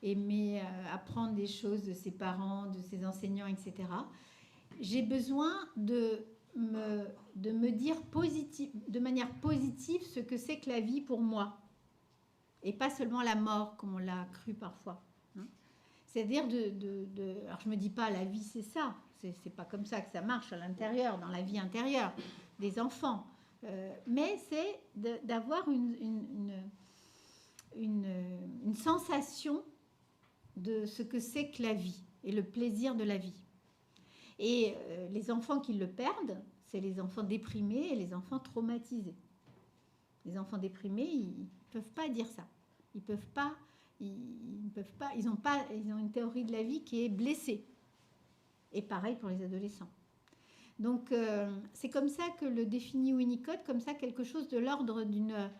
aimer apprendre des choses de ses parents, de ses enseignants, etc. J'ai besoin de me dire de manière positive ce que c'est que la vie pour moi. Et pas seulement la mort, comme on l'a cru parfois. C'est-à-dire alors je me dis pas la vie c'est ça, c'est pas comme ça que ça marche à l'intérieur, dans la vie intérieure des enfants. Mais c'est d'avoir une sensation de ce que c'est que la vie et le plaisir de la vie. Et les enfants qui le perdent, c'est les enfants déprimés et les enfants traumatisés. Les enfants déprimés, ils peuvent pas dire ça. Ils peuvent pas. Ils ont une théorie de la vie qui est blessée. Et pareil pour les adolescents. Donc c'est comme ça que le définit Winnicott, comme ça quelque chose de l'ordre d'une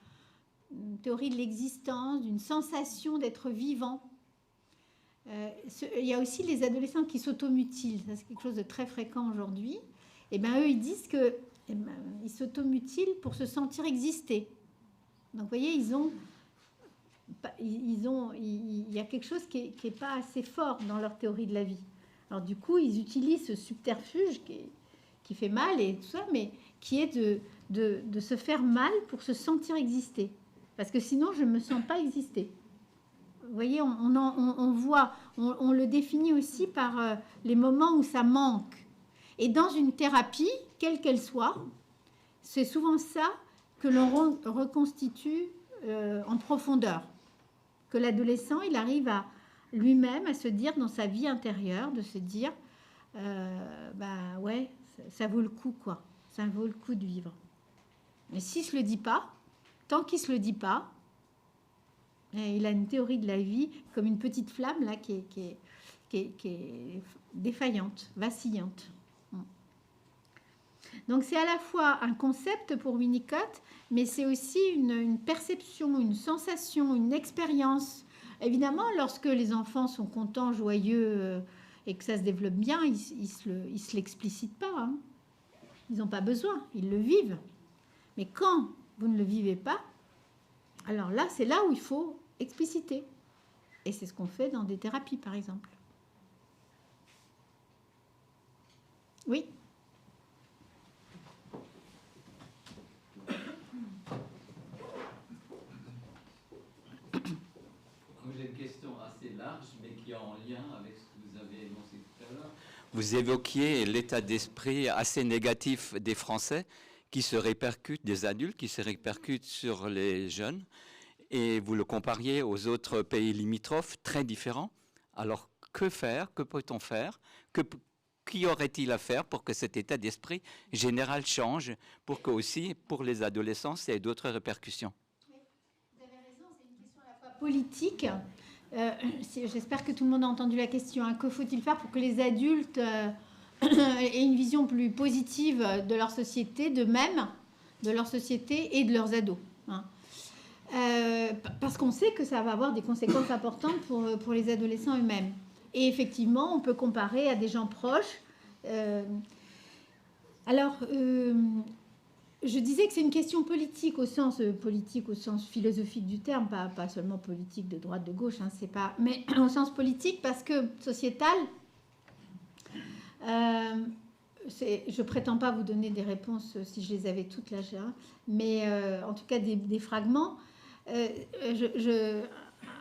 théorie de l'existence, d'une sensation d'être vivant. Il y a aussi les adolescents qui s'automutilent. Ça, c'est quelque chose de très fréquent aujourd'hui. Et bien eux, ils disent que ils s'automutilent pour se sentir exister. Donc vous voyez, il y a quelque chose qui est pas assez fort dans leur théorie de la vie. Alors du coup, ils utilisent ce subterfuge qui fait mal et tout ça, mais qui est de se faire mal pour se sentir exister. Parce que sinon, je ne me sens pas exister. Vous voyez, on voit, on le définit aussi par les moments où ça manque. Et dans une thérapie, quelle qu'elle soit, c'est souvent ça que l'on reconstitue en profondeur. Que l'adolescent, il arrive à lui-même à se dire dans sa vie intérieure, de se dire, bah ouais, ça vaut le coup, quoi. Ça vaut le coup de vivre. Mais s'il ne se le dit pas, tant qu'il ne se le dit pas, il a une théorie de la vie comme une petite flamme là qui est défaillante, vacillante. Donc c'est à la fois un concept pour Winnicott, mais c'est aussi une perception, une sensation, une expérience. Évidemment, lorsque les enfants sont contents, joyeux et que ça se développe bien, ils se l'explicitent pas. Hein. Ils n'ont pas besoin, ils le vivent. Mais quand vous ne le vivez pas, alors là, c'est là où il faut expliciter. Et c'est ce qu'on fait dans des thérapies, par exemple. Oui. J'ai une question assez large, mais qui est en lien avec ce que vous avez énoncé tout à l'heure. Vous évoquiez l'état d'esprit assez négatif des Français qui se répercute, des adultes qui se répercutent sur les jeunes, et vous le compariez aux autres pays limitrophes très différents. Alors, que faire? Que peut-on faire? Qu'y aurait-il à faire pour que cet état d'esprit général change, pour que aussi, pour les adolescents, ça ait d'autres répercussions? Vous avez raison, c'est une question à la fois politique. J'espère que tout le monde a entendu la question. Hein. Que faut-il faire pour que les adultes aient une vision plus positive de leur société, d'eux-mêmes, de leur société et de leurs ados, hein. Parce qu'on sait que ça va avoir des conséquences importantes pour les adolescents eux-mêmes. Et effectivement, on peut comparer à des gens proches. Je je disais que c'est une question politique au sens philosophique du terme, pas seulement politique de droite, de gauche, hein, c'est pas, mais au sens politique parce que sociétal. Je prétends pas vous donner des réponses si je les avais toutes là, mais en tout cas des fragments.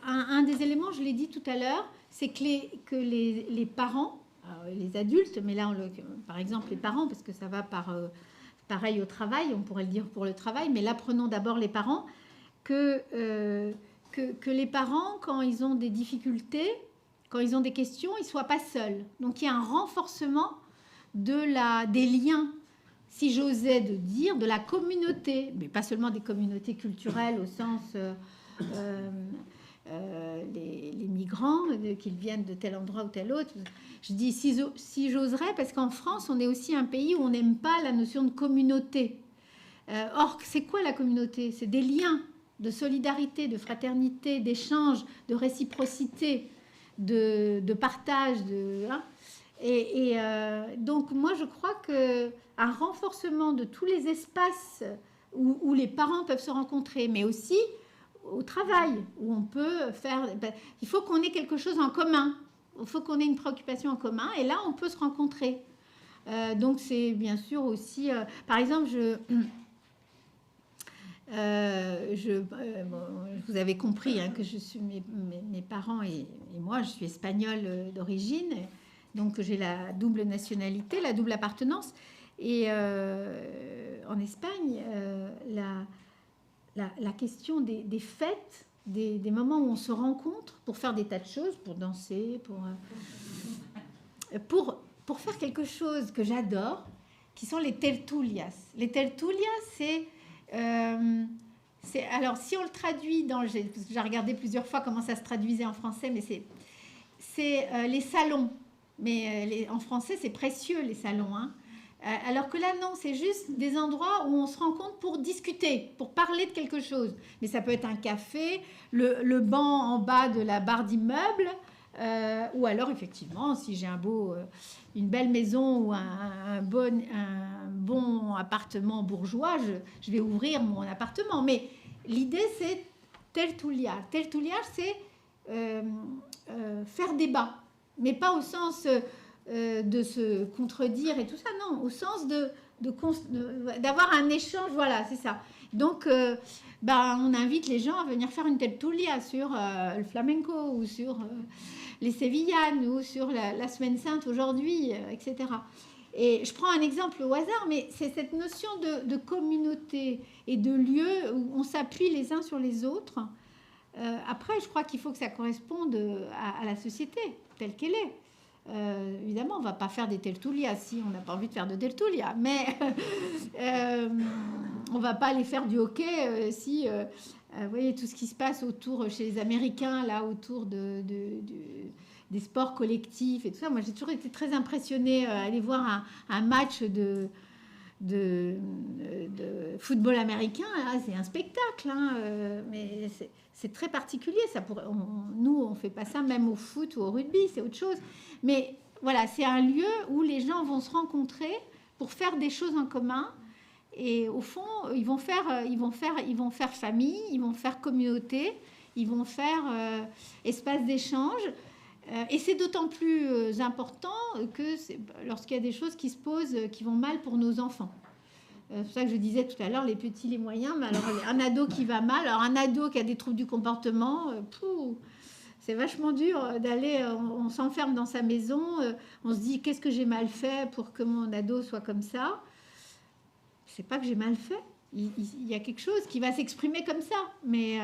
Un des éléments, je l'ai dit tout à l'heure, c'est que les parents, les adultes, mais là, par exemple, les parents, parce que ça va pareil au travail, on pourrait le dire pour le travail, mais là, prenons d'abord les parents, que les parents, quand ils ont des difficultés, quand ils ont des questions, ils ne soient pas seuls. Donc, il y a un renforcement des liens, si j'osais dire, de la communauté, mais pas seulement des communautés culturelles au sens les migrants, qu'ils viennent de tel endroit ou tel autre. Je dis si j'oserais, parce qu'en France, on est aussi un pays où on n'aime pas la notion de communauté. Or, c'est quoi la communauté? C'est des liens de solidarité, de fraternité, d'échange, de réciprocité, de partage. Donc, moi, je crois qu'un renforcement de tous les espaces où les parents peuvent se rencontrer, mais aussi au travail, où on peut faire... Il faut qu'on ait quelque chose en commun. Il faut qu'on ait une préoccupation en commun. Et là, on peut se rencontrer. Donc, c'est bien sûr aussi... par exemple, vous avez compris hein, que je suis mes parents et moi, je suis espagnole d'origine. Donc, j'ai la double nationalité, la double appartenance. Et en Espagne, la question des fêtes, des moments où on se rencontre pour faire des tas de choses, pour danser, pour faire quelque chose que j'adore, qui sont les tertulias. Les tertulias, c'est alors, si on le traduit parce que j'ai regardé plusieurs fois comment ça se traduisait en français, mais c'est les salons. Mais en français, c'est précieux, les salons, hein. Alors que là, non, c'est juste des endroits où on se rencontre pour discuter, pour parler de quelque chose. Mais ça peut être un café, le banc en bas de la barre d'immeuble, ou alors, effectivement, si j'ai une belle maison ou un bon appartement bourgeois, je vais ouvrir mon appartement. Mais l'idée, c'est tertulia. Tertulia, c'est faire débat, mais pas au sens... de se contredire et tout ça, non, au sens d'avoir un échange, voilà, c'est ça. Donc, on invite les gens à venir faire une tertulia sur le flamenco ou sur les sévillanes ou sur la Semaine Sainte aujourd'hui, etc. Et je prends un exemple au hasard, mais c'est cette notion de communauté et de lieu où on s'appuie les uns sur les autres. Après, je crois qu'il faut que ça corresponde à la société telle qu'elle est. Évidemment, on ne va pas faire des tertulias si on n'a pas envie de faire de tertulias, mais on ne va pas aller faire du hockey si, vous voyez, tout ce qui se passe autour, chez les Américains, là, autour des sports collectifs et tout ça. Moi, j'ai toujours été très impressionnée à aller voir un match de football américain. Là, c'est un spectacle, hein, mais c'est très particulier. Nous, on ne fait pas ça même au foot ou au rugby, c'est autre chose. Mais voilà, c'est un lieu où les gens vont se rencontrer pour faire des choses en commun. Et au fond, ils vont faire famille, ils vont faire communauté, ils vont faire espace d'échange. Et c'est d'autant plus important que lorsqu'il y a des choses qui se posent, qui vont mal pour nos enfants. C'est pour ça que je disais tout à l'heure, les petits, les moyens. Mais alors, un ado qui va mal, alors un ado qui a des troubles du comportement, c'est vachement dur d'aller, on s'enferme dans sa maison, on se dit qu'est-ce que j'ai mal fait pour que mon ado soit comme ça. C'est pas que j'ai mal fait, il y a quelque chose qui va s'exprimer comme ça, mais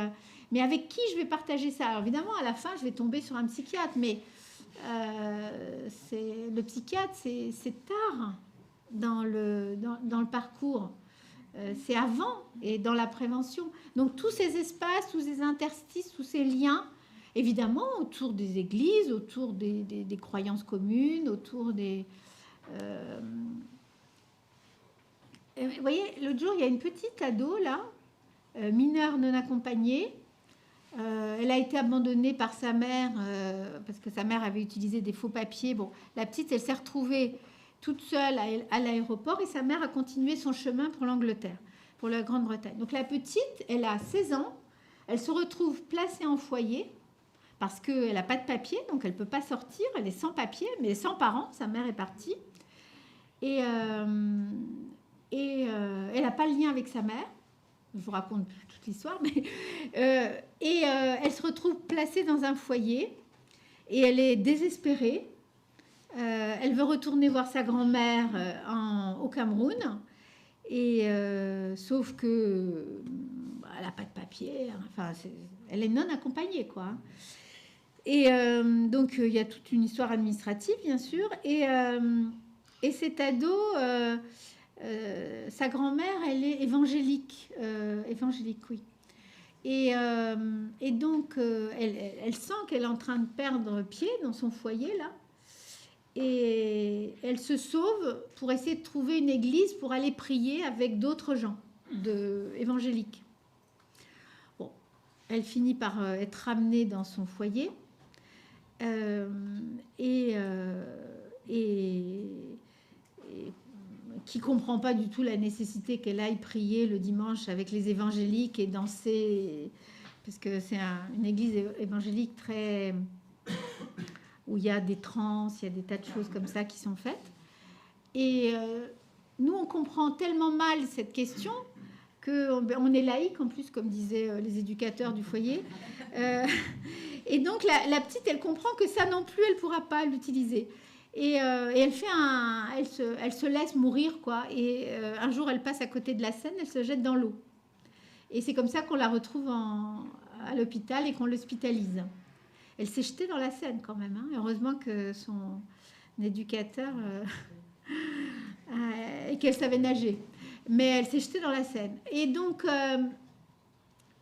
avec qui je vais partager ça? Alors évidemment, à la fin, je vais tomber sur un psychiatre, mais le psychiatre, c'est tard dans le parcours. C'est avant et dans la prévention. Donc tous ces espaces, tous ces interstices, tous ces liens, évidemment, autour des églises, autour des croyances communes, autour des... Vous voyez, l'autre jour, il y a une petite ado, là, mineure non accompagnée. Elle a été abandonnée par sa mère parce que sa mère avait utilisé des faux papiers. Bon, la petite, elle s'est retrouvée toute seule à l'aéroport et sa mère a continué son chemin pour l'Angleterre. pour la Grande-Bretagne. Donc la petite, elle a 16 ans, elle se retrouve placée en foyer parce qu'elle n'a pas de papier, donc elle ne peut pas sortir, elle est sans papier, mais sans parents, sa mère est partie. Et elle n'a pas le lien avec sa mère. Je vous raconte toute l'histoire, mais elle se retrouve placée dans un foyer et elle est désespérée. Elle veut retourner voir sa grand-mère au Cameroun, sauf que elle n'a pas de papier. Enfin, elle est non accompagnée, quoi. Et donc il y a toute une histoire administrative, bien sûr. Et cet ado, sa grand-mère, elle est évangélique, oui. Et donc, elle sent qu'elle est en train de perdre pied dans son foyer, là. Et elle se sauve pour essayer de trouver une église pour aller prier avec d'autres gens évangéliques. Bon, elle finit par être ramenée dans son foyer. Qui ne comprend pas du tout la nécessité qu'elle aille prier le dimanche avec les évangéliques et danser, parce que c'est une église évangélique très... où il y a des transes, il y a des tas de choses comme ça qui sont faites. Et nous, on comprend tellement mal cette question qu'on est laïque, en plus, comme disaient les éducateurs du foyer. Et donc, la petite, elle comprend que ça non plus, elle ne pourra pas l'utiliser. Et elle se laisse mourir, quoi. Et un jour, elle passe à côté de la Seine, elle se jette dans l'eau. Et c'est comme ça qu'on la retrouve à l'hôpital et qu'on l'hospitalise. Elle s'est jetée dans la Seine, quand même. Hein. Heureusement que son éducateur... et qu'elle savait nager. Mais elle s'est jetée dans la Seine. Et donc,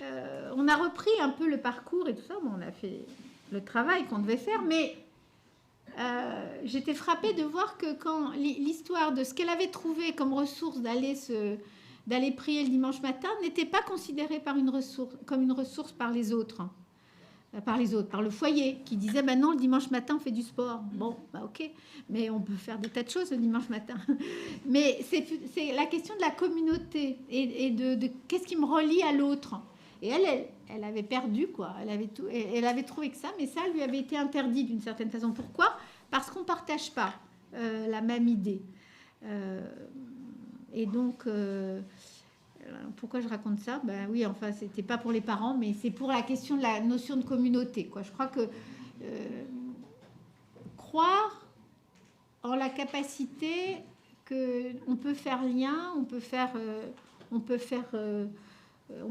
on a repris un peu le parcours et tout ça. Bon, on a fait le travail qu'on devait faire, mais... j'étais frappée de voir que quand l'histoire de ce qu'elle avait trouvé comme ressource d'aller prier le dimanche matin n'était pas considérée comme une ressource par les autres, par le foyer, qui disait ben non, le dimanche matin on fait du sport. Bon, bah ok, mais on peut faire des tas de choses le dimanche matin. Mais c'est la question de la communauté et de qu'est-ce qui me relie à l'autre. Et elle avait perdu, quoi. Elle avait trouvé que ça, mais ça lui avait été interdit d'une certaine façon. Pourquoi ? Parce qu'on ne partage pas la même idée. Et donc, pourquoi je raconte ça ? Ben oui, enfin, c'était pas pour les parents, mais c'est pour la question de la notion de communauté, quoi. Je crois que croire en la capacité qu'on peut faire lien, on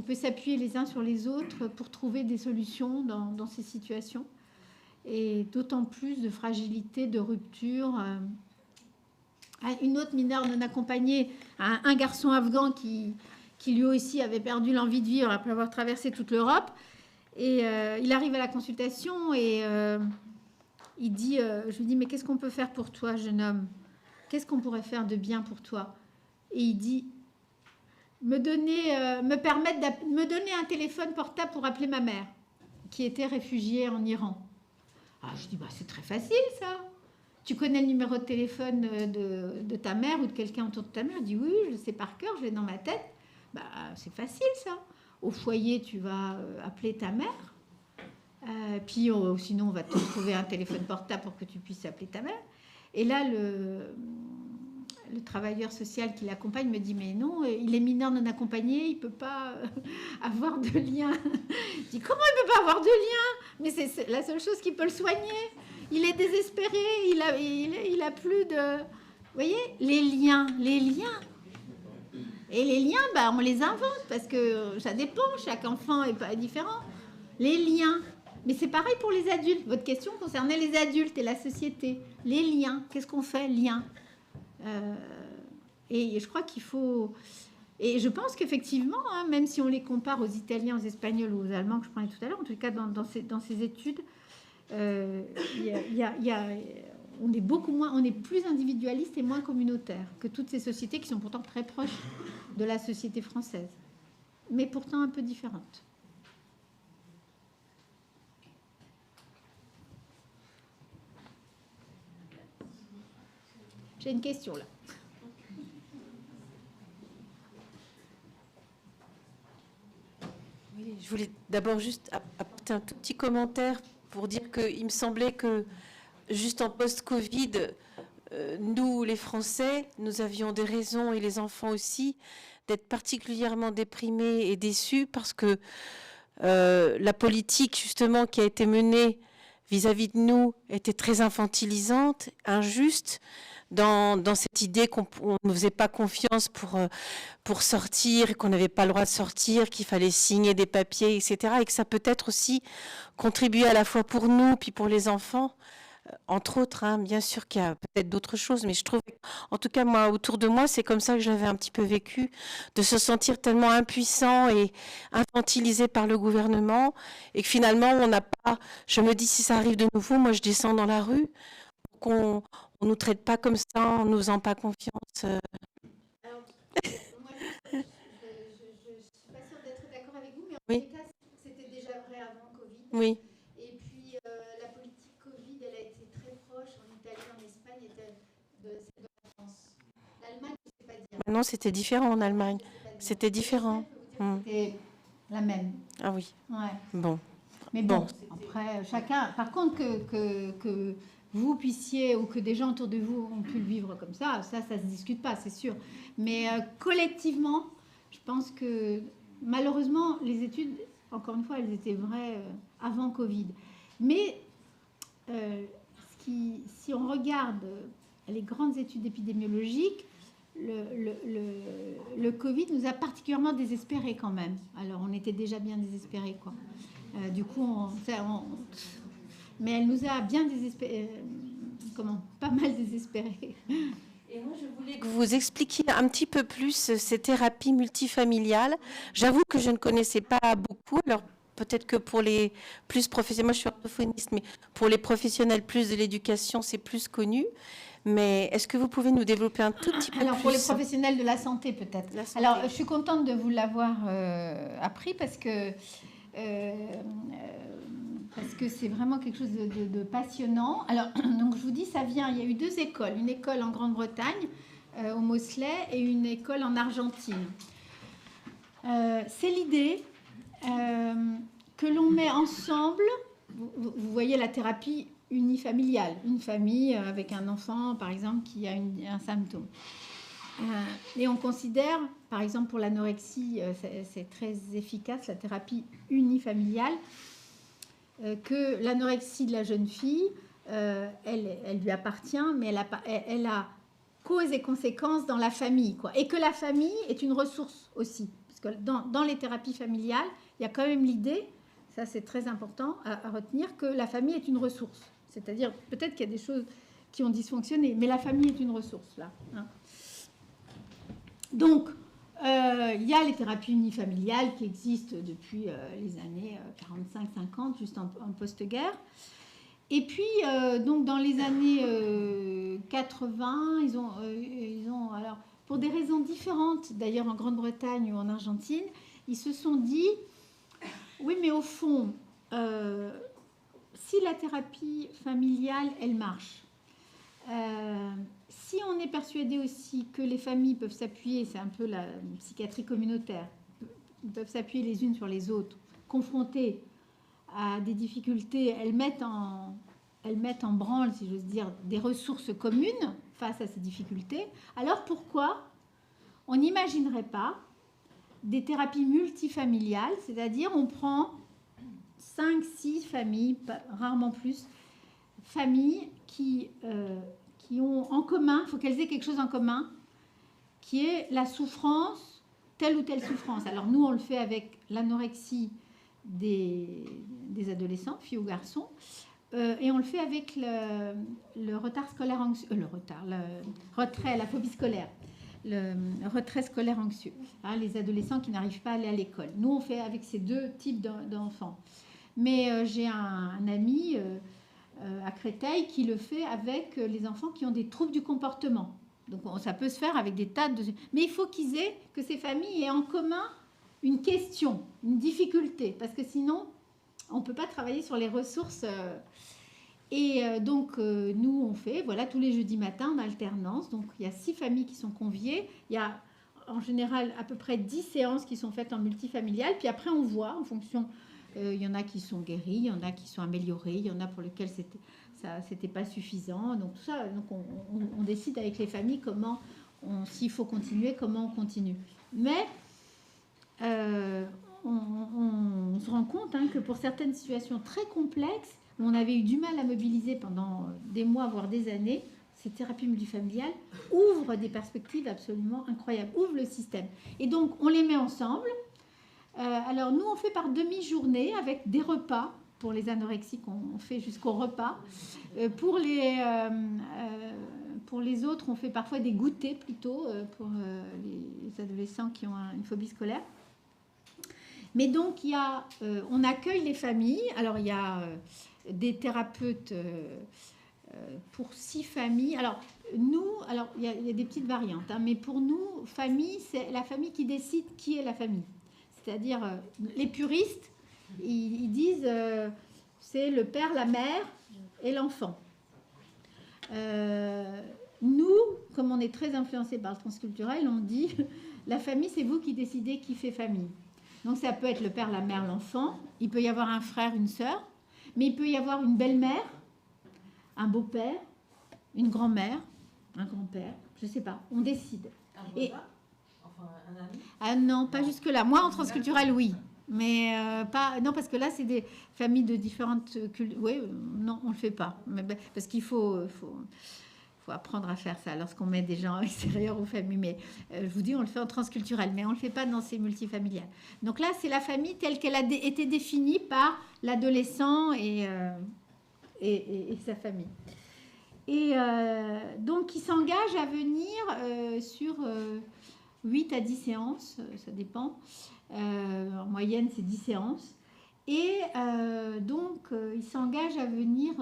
peut s'appuyer les uns sur les autres pour trouver des solutions dans ces situations. Et d'autant plus de fragilité, de rupture. Une autre mineure non accompagnée, un garçon afghan qui lui aussi avait perdu l'envie de vivre après avoir traversé toute l'Europe. Et il arrive à la consultation et il dit, je lui dis, mais qu'est-ce qu'on peut faire pour toi, jeune homme ? Qu'est-ce qu'on pourrait faire de bien pour toi ? Et il dit... me donner un téléphone portable pour appeler ma mère, qui était réfugiée en Iran. Ah, je dis, bah, c'est très facile, ça. Tu connais le numéro de téléphone de ta mère ou de quelqu'un autour de ta mère ? Je dis, oui, je le sais par cœur, je l'ai dans ma tête. Bah, c'est facile, ça. Au foyer, tu vas appeler ta mère. Puis, sinon, on va te trouver un téléphone portable pour que tu puisses appeler ta mère. Et là, le travailleur social qui l'accompagne me dit, mais non, il est mineur non accompagné, il ne peut pas avoir de lien. Je dis, comment il ne peut pas avoir de lien ? Mais c'est la seule chose qui peut le soigner. Il est désespéré, il a plus de... Vous voyez, les liens. Et les liens, bah, on les invente parce que ça dépend, chaque enfant est pas différent. Les liens. Mais c'est pareil pour les adultes. Votre question concernait les adultes et la société. Les liens, qu'est-ce qu'on fait ? Liens. Et je crois qu'il faut... Et je pense qu'effectivement, hein, même si on les compare aux Italiens, aux Espagnols ou aux Allemands que je parlais tout à l'heure, en tout cas dans ces études, on est beaucoup moins, on est plus individualiste et moins communautaire que toutes ces sociétés qui sont pourtant très proches de la société française, mais pourtant un peu différentes. J'ai une question là. Oui, je voulais d'abord juste apporter un tout petit commentaire pour dire qu'il me semblait que, juste en post-Covid, nous, les Français, nous avions des raisons, et les enfants aussi, d'être particulièrement déprimés et déçus parce que la politique, justement, qui a été menée vis-à-vis de nous était très infantilisante, injuste, dans cette idée qu'on ne faisait pas confiance pour sortir, qu'on n'avait pas le droit de sortir, qu'il fallait signer des papiers, etc. Et que ça peut-être aussi contribuer à la fois pour nous, puis pour les enfants, entre autres, hein, bien sûr qu'il y a peut-être d'autres choses, mais je trouve, en tout cas moi, autour de moi, c'est comme ça que j'avais un petit peu vécu, de se sentir tellement impuissant et infantilisé par le gouvernement, et que finalement, on n'a pas, je me dis, si ça arrive de nouveau, moi je descends dans la rue, qu'on ne nous traite pas comme ça, en ne nous faisant pas confiance. Alors, moi, je ne suis pas sûre d'être d'accord avec vous, mais en Oui. tout cas, c'était déjà vrai avant Covid. Oui. Et puis, la politique Covid, elle a été très proche en Italie, en Espagne, de la France. L'Allemagne, je ne sais pas dire. Non, c'était différent en Allemagne. C'était différent. C'était la même. Ah oui. Ouais. Bon. Mais bon, après, chacun... Par contre, que vous puissiez, ou que des gens autour de vous ont pu le vivre comme ça se discute pas, c'est sûr. Mais collectivement, je pense que malheureusement, les études, encore une fois, elles étaient vraies avant Covid. Mais si on regarde les grandes études épidémiologiques, le Covid nous a particulièrement désespérés quand même. Alors, on était déjà bien désespérés, quoi. Du coup, mais elle nous a bien désespérés, pas mal désespérés. Et moi, je voulais que vous expliquiez un petit peu plus ces thérapies multifamiliales. J'avoue que je ne connaissais pas beaucoup. Alors, peut-être que pour les plus professionnels, moi je suis orthophoniste, mais pour les professionnels plus de l'éducation, c'est plus connu. Mais est-ce que vous pouvez nous développer un tout petit peu Alors, plus? pour les professionnels de la santé, peut-être. Alors, je suis contente de vous l'avoir appris parce que c'est vraiment quelque chose de passionnant. Alors, donc, je vous dis, ça vient, il y a eu 2 écoles. Une école en Grande-Bretagne, au Moseley, et une école en Argentine. C'est l'idée que l'on met ensemble, vous voyez la thérapie unifamiliale, une famille avec un enfant, par exemple, qui a un symptôme. Et on considère, par exemple, pour l'anorexie, c'est très efficace, la thérapie unifamiliale, que l'anorexie de la jeune fille, elle lui appartient, mais elle a cause et conséquences dans la famille, quoi. Et que la famille est une ressource aussi. Parce que dans les thérapies familiales, il y a quand même l'idée, ça c'est très important à retenir, que la famille est une ressource. C'est-à-dire, peut-être qu'il y a des choses qui ont dysfonctionné, mais la famille est une ressource, là. Hein. Donc, il y a les thérapies unifamiliales qui existent depuis les années 45-50, juste en post-guerre. Et puis, donc, dans les années 80, ils ont, alors, pour des raisons différentes, d'ailleurs en Grande-Bretagne ou en Argentine, ils se sont dit, oui, mais au fond, si la thérapie familiale, elle marche, si on est persuadé aussi que les familles peuvent s'appuyer, c'est un peu la psychiatrie communautaire, peuvent s'appuyer les unes sur les autres, confrontées à des difficultés, elles mettent en branle, si j'ose dire, des ressources communes face à ces difficultés, alors pourquoi on n'imaginerait pas des thérapies multifamiliales, c'est-à-dire on prend 5-6 familles, rarement plus, familles qui ont en commun, il faut qu'elles aient quelque chose en commun, qui est la souffrance, telle ou telle souffrance. Alors nous, on le fait avec l'anorexie des adolescents, filles ou garçons, et on le fait avec le retard scolaire anxieux, la phobie scolaire, le retrait scolaire anxieux, hein, les adolescents qui n'arrivent pas à aller à l'école. Nous, on fait avec ces 2 types d'enfants. Mais j'ai un ami à Créteil qui le fait avec les enfants qui ont des troubles du comportement. Donc ça peut se faire avec des tas de... Mais il faut que ces familles aient en commun une question, une difficulté, parce que sinon, on ne peut pas travailler sur les ressources. Donc, nous, on fait, voilà, tous les jeudis matins en alternance. Donc, il y a 6 familles qui sont conviées. Il y a en général à peu près 10 séances qui sont faites en multifamilial. Puis après, on voit en fonction. Il y en a qui sont guéris, il y en a qui sont améliorés, il y en a pour lesquels c'était pas suffisant. Donc tout ça, donc on décide avec les familles comment, s'il faut continuer, comment on continue. Mais on se rend compte que pour certaines situations très complexes, où on avait eu du mal à mobiliser pendant des mois, voire des années, ces thérapies multifamiliales ouvrent des perspectives absolument incroyables, ouvrent le système. Et donc, on les met ensemble. Alors, nous, on fait par demi-journée avec des repas. Pour les anorexiques, on fait jusqu'au repas. Pour les autres, on fait parfois des goûters plutôt pour les adolescents qui ont une phobie scolaire. Mais donc, on accueille les familles. Alors, il y a des thérapeutes pour 6 familles. Alors, nous, il y a des petites variantes, mais pour nous, famille, c'est la famille qui décide qui est la famille. C'est-à-dire, les puristes, ils disent c'est le père, la mère et l'enfant. Nous, comme on est très influencés par le transculturel, on dit la famille, c'est vous qui décidez qui fait famille. Donc ça peut être le père, la mère, l'enfant. Il peut y avoir un frère, une sœur, mais il peut y avoir une belle-mère, un beau-père, une grand-mère, un grand-père, je ne sais pas, on décide. Et enfin, un ami ? Ah non, pas jusque-là. Moi, en transculturel, oui. Mais pas... Non, parce que là, c'est des familles de différentes cultures. Oui, non, on ne le fait pas. Mais, parce qu'il faut apprendre à faire ça lorsqu'on met des gens extérieurs aux familles. Mais je vous dis, on le fait en transculturel, mais on ne le fait pas dans ces multifamiliales. Donc là, c'est la famille telle qu'elle a été définie par l'adolescent et sa famille. Et donc, il s'engage à venir sur 8 à 10 séances, ça dépend. En moyenne, c'est 10 séances. Et donc, il s'engage à venir...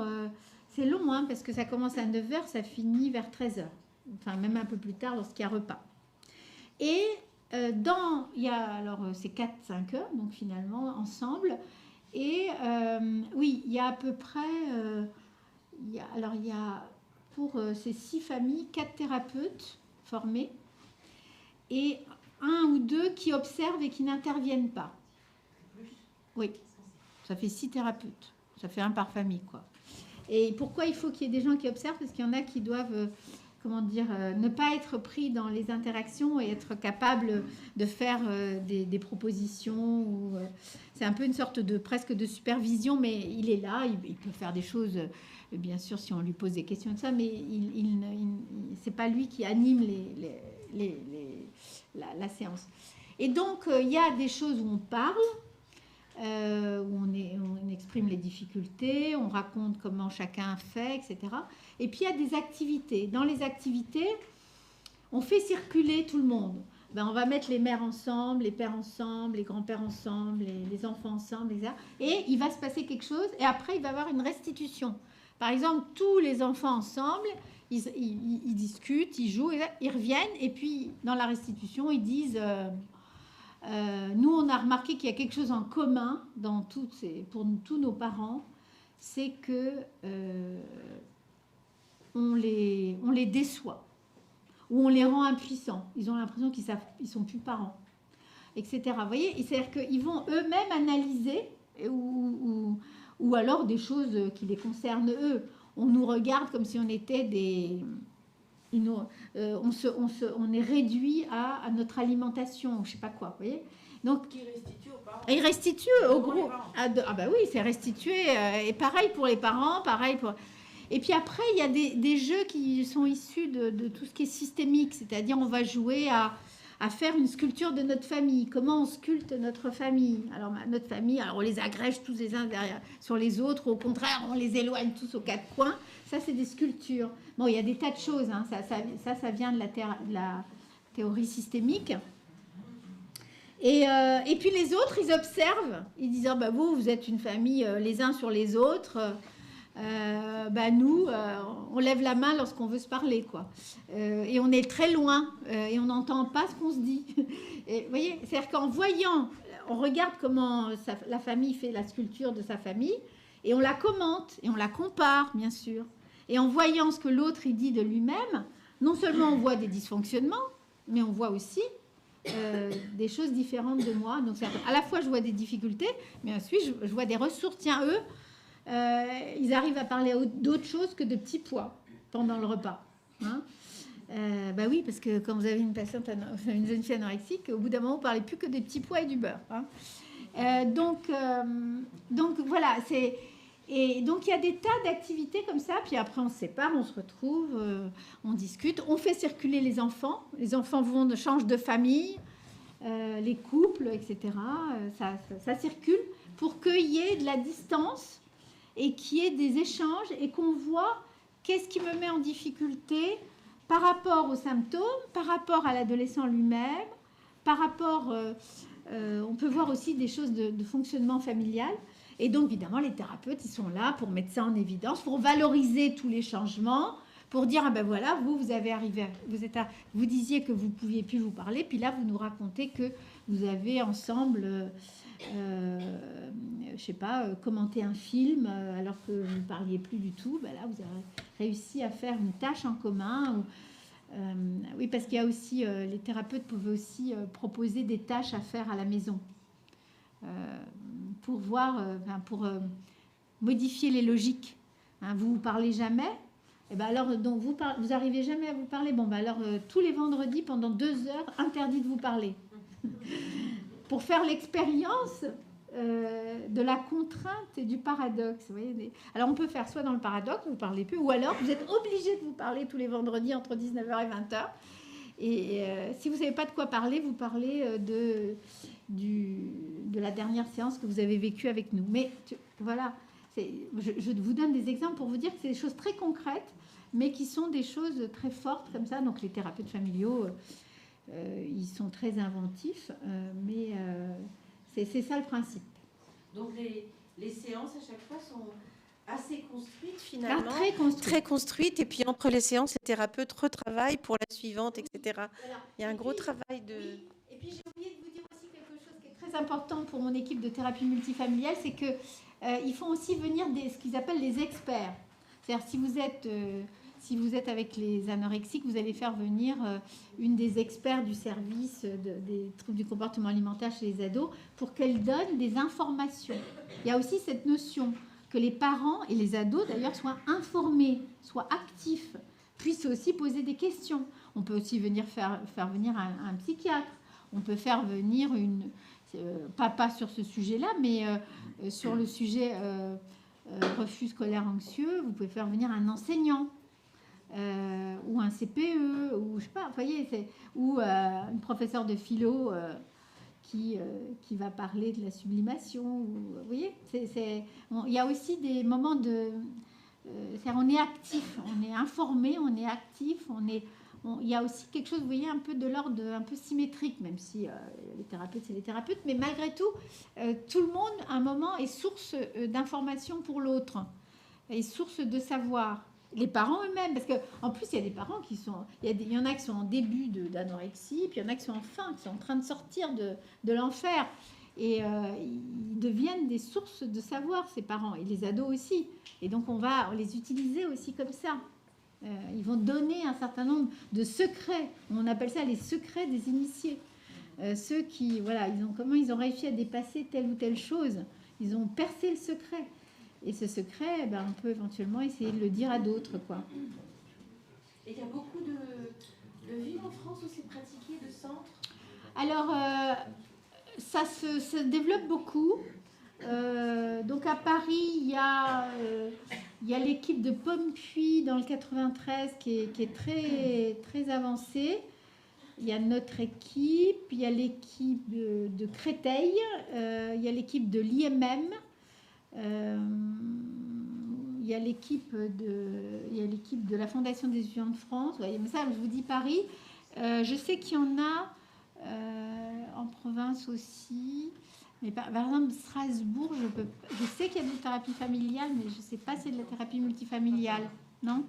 c'est long, parce que ça commence à 9h, ça finit vers 13h. Enfin, même un peu plus tard, lorsqu'il y a repas. Et il y a... Alors, c'est 4-5 heures, donc finalement, ensemble. Et oui, il y a à peu près... il y a pour ces 6 familles, 4 thérapeutes formés et 1 ou 2 qui observent et qui n'interviennent pas. Oui, ça fait 6 thérapeutes. Ça fait 1 par famille, quoi. Et pourquoi il faut qu'il y ait des gens qui observent ? Parce qu'il y en a qui doivent, ne pas être pris dans les interactions et être capables de faire des propositions. C'est un peu une sorte presque de supervision, mais il est là, il peut faire des choses, bien sûr, si on lui pose des questions de ça, mais c'est pas lui qui anime la séance. Et donc, il y a des choses où on parle, où on exprime les difficultés, on raconte comment chacun fait, etc. Et puis, il y a des activités. Dans les activités, on fait circuler tout le monde. On va mettre les mères ensemble, les pères ensemble, les grands-pères ensemble, les enfants ensemble, etc. Et il va se passer quelque chose, et après, il va y avoir une restitution. Par exemple, tous les enfants ensemble, ils discutent, ils jouent, ils reviennent, et puis, dans la restitution, ils disent... nous, on a remarqué qu'il y a quelque chose en commun pour tous nos parents, c'est que on les déçoit ou on les rend impuissants. Ils ont l'impression qu'ils sont plus parents, etc. Vous voyez, c'est-à-dire qu'ils vont eux-mêmes analyser ou alors des choses qui les concernent eux. On nous regarde comme si on était on est réduit à notre alimentation, je sais pas quoi, vous voyez. Donc, Qui restitue aux parents. Il restitue au groupe. Ah bah oui, c'est restitué. Et pareil pour les parents, pareil pour... Et puis après, il y a des jeux qui sont issus de tout ce qui est systémique, c'est-à-dire on va jouer à faire une sculpture de notre famille. Comment on sculpte notre famille ? Alors, notre famille, on les agrège tous les uns derrière sur les autres, ou au contraire, on les éloigne tous aux 4 coins. Ça, c'est des sculptures. Bon, il y a des tas de choses. Ça vient de la théorie systémique. Et puis les autres, ils observent. Ils disent, vous êtes une famille les uns sur les autres. Nous, on lève la main lorsqu'on veut se parler, quoi. Et on est très loin et on n'entend pas ce qu'on se dit. Et, vous voyez, c'est-à-dire qu'en voyant, on regarde comment la famille fait la sculpture de sa famille et on la commente et on la compare, bien sûr. Et en voyant ce que l'autre il dit de lui-même, non seulement on voit des dysfonctionnements, mais on voit aussi des choses différentes de moi. Donc, à la fois, je vois des difficultés, mais ensuite, je vois des ressources. Tiens, eux, ils arrivent à parler d'autre chose que de petits pois pendant le repas. Hein. Bah oui, parce que quand vous avez une jeune fille anorexique, au bout d'un moment, vous ne parlez plus que des petits pois et du beurre. Hein. Donc voilà, et donc il y a des tas d'activités comme ça, puis après on se sépare, on se retrouve, on discute, on fait circuler les enfants changent de famille, les couples, etc. Ça circule pour qu'il y ait de la distance et qu'il y ait des échanges et qu'on voit qu'est-ce qui me met en difficulté par rapport aux symptômes, par rapport à l'adolescent lui-même, par rapport... on peut voir aussi des choses de fonctionnement familial. Et donc, évidemment, les thérapeutes, ils sont là pour mettre ça en évidence, pour valoriser tous les changements, pour dire, ah ben voilà, vous avez arrivé, vous disiez que vous ne pouviez plus vous parler, puis là, vous nous racontez que vous avez ensemble, je sais pas, commenté un film, alors que vous ne parliez plus du tout. Ben là, vous avez réussi à faire une tâche en commun. Oui, parce qu'il y a aussi, les thérapeutes peuvent aussi proposer des tâches à faire à la maison pour voir, pour modifier les logiques. Hein, vous ne parlez jamais, et ben alors donc vous arrivez jamais à vous parler. Bon, ben alors tous les vendredis pendant 2 heures, interdit de vous parler pour faire l'expérience de la contrainte et du paradoxe. Vous voyez, alors on peut faire soit dans le paradoxe, vous ne parlez plus, ou alors vous êtes obligé de vous parler tous les vendredis entre 19h et 20h. Et si vous ne savez pas de quoi parler, vous parlez de la dernière séance que vous avez vécue avec nous. Mais voilà, je vous donne des exemples pour vous dire que c'est des choses très concrètes, mais qui sont des choses très fortes comme ça. Donc les thérapeutes familiaux, ils sont très inventifs, mais... c'est ça le principe. Donc les séances à chaque fois sont assez construites finalement. Très construites. Et puis entre les séances, les thérapeutes retravaillent pour la suivante, etc. Voilà. Il y a un gros travail de... Oui. Et puis j'ai oublié de vous dire aussi quelque chose qui est très important pour mon équipe de thérapie multifamiliale, c'est qu'ils font aussi venir ce qu'ils appellent les experts. C'est-à-dire si vous êtes avec les anorexiques, vous allez faire venir une des experts du service des troubles du comportement alimentaire chez les ados pour qu'elle donne des informations. Il y a aussi cette notion que les parents et les ados, d'ailleurs, soient informés, soient actifs, puissent aussi poser des questions. On peut aussi faire venir un psychiatre. On peut faire venir pas sur ce sujet-là, mais sur le sujet refus scolaire anxieux, vous pouvez faire venir un enseignant. Ou un CPE, ou je sais pas, vous voyez, ou une professeure de philo qui va parler de la sublimation. Vous voyez, il y a aussi des moments de... on est actif, on est informé, on est actif, il y a aussi quelque chose, vous voyez, un peu de l'ordre un peu symétrique, même si les thérapeutes, c'est les thérapeutes, mais malgré tout, tout le monde, à un moment, est source d'information pour l'autre, est source de savoir. Les parents eux-mêmes, parce qu'en plus, il y a des parents qui sont... Il y en a qui sont en début d'anorexie, puis il y en a qui sont en fin, qui sont en train de sortir de l'enfer. Et ils deviennent des sources de savoir, ces parents, et les ados aussi. Et donc, on va les utiliser aussi comme ça. Ils vont donner un certain nombre de secrets. On appelle ça les secrets des initiés. Ceux qui, voilà, comment ils ont réussi à dépasser telle ou telle chose. Ils ont percé le secret. Et ce secret, on peut éventuellement essayer de le dire à d'autres, quoi. Et il y a beaucoup de villes en France où c'est pratiqué, de centres? Alors, ça se développe beaucoup. Donc à Paris, il y a l'équipe de Pompuy dans le 93 qui est très, très avancée. Il y a notre équipe, il y a l'équipe de Créteil, il y a l'équipe de l'IMM. Il y a l'équipe de la Fondation des étudiants de France. Ouais, mais ça, je vous dis Paris. Je sais qu'il y en a en province aussi. Mais par exemple, Strasbourg, je sais qu'il y a de la thérapie familiale, mais je ne sais pas si c'est de la thérapie multifamiliale. Non.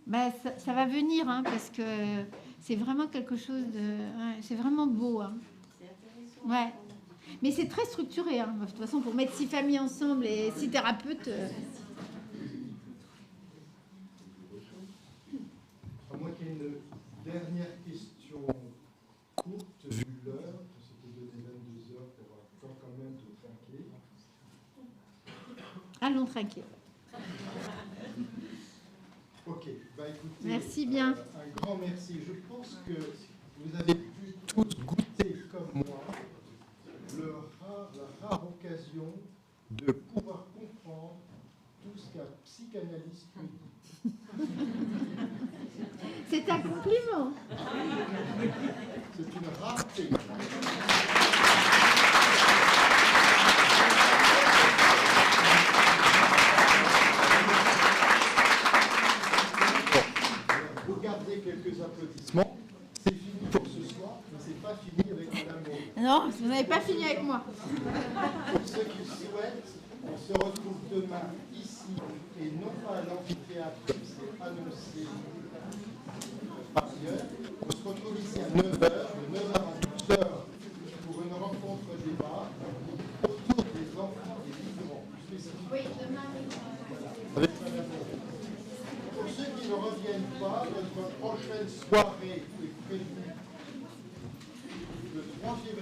Ben, ça va venir, hein, parce que c'est vraiment quelque chose de... Ouais, c'est vraiment beau. Hein. C'est intéressant. Ouais. Mais c'est très structuré. Hein. De toute façon, pour mettre 6 familles ensemble et 6 thérapeutes... À moins qu'il y ait une dernière question allons trinquer. Ok, bah écoutez, Merci bien. Un grand merci. Je pense que vous avez pu tous goûter comme moi la rare occasion de pouvoir comprendre tout ce qu'un psychanalyste peut dire. C'est un compliment. C'est une rareté. Vous gardez quelques applaudissements. C'est fini pour ce soir, mais c'est pas fini avec Madame Maud. Non, vous n'avez pas fini avec moi. Pour ceux qui le souhaitent, on se retrouve demain ici et non pas à l'amphithéâtre comme c'est annoncé par ailleurs. On se retrouve ici à 9h, de 9h à 12h pour une rencontre débat autour des enfants et des migrants. Oui, demain. Avec Madame Maud. Pour ceux qui ne reviennent pas, notre prochaine soirée est prévue le 3 février.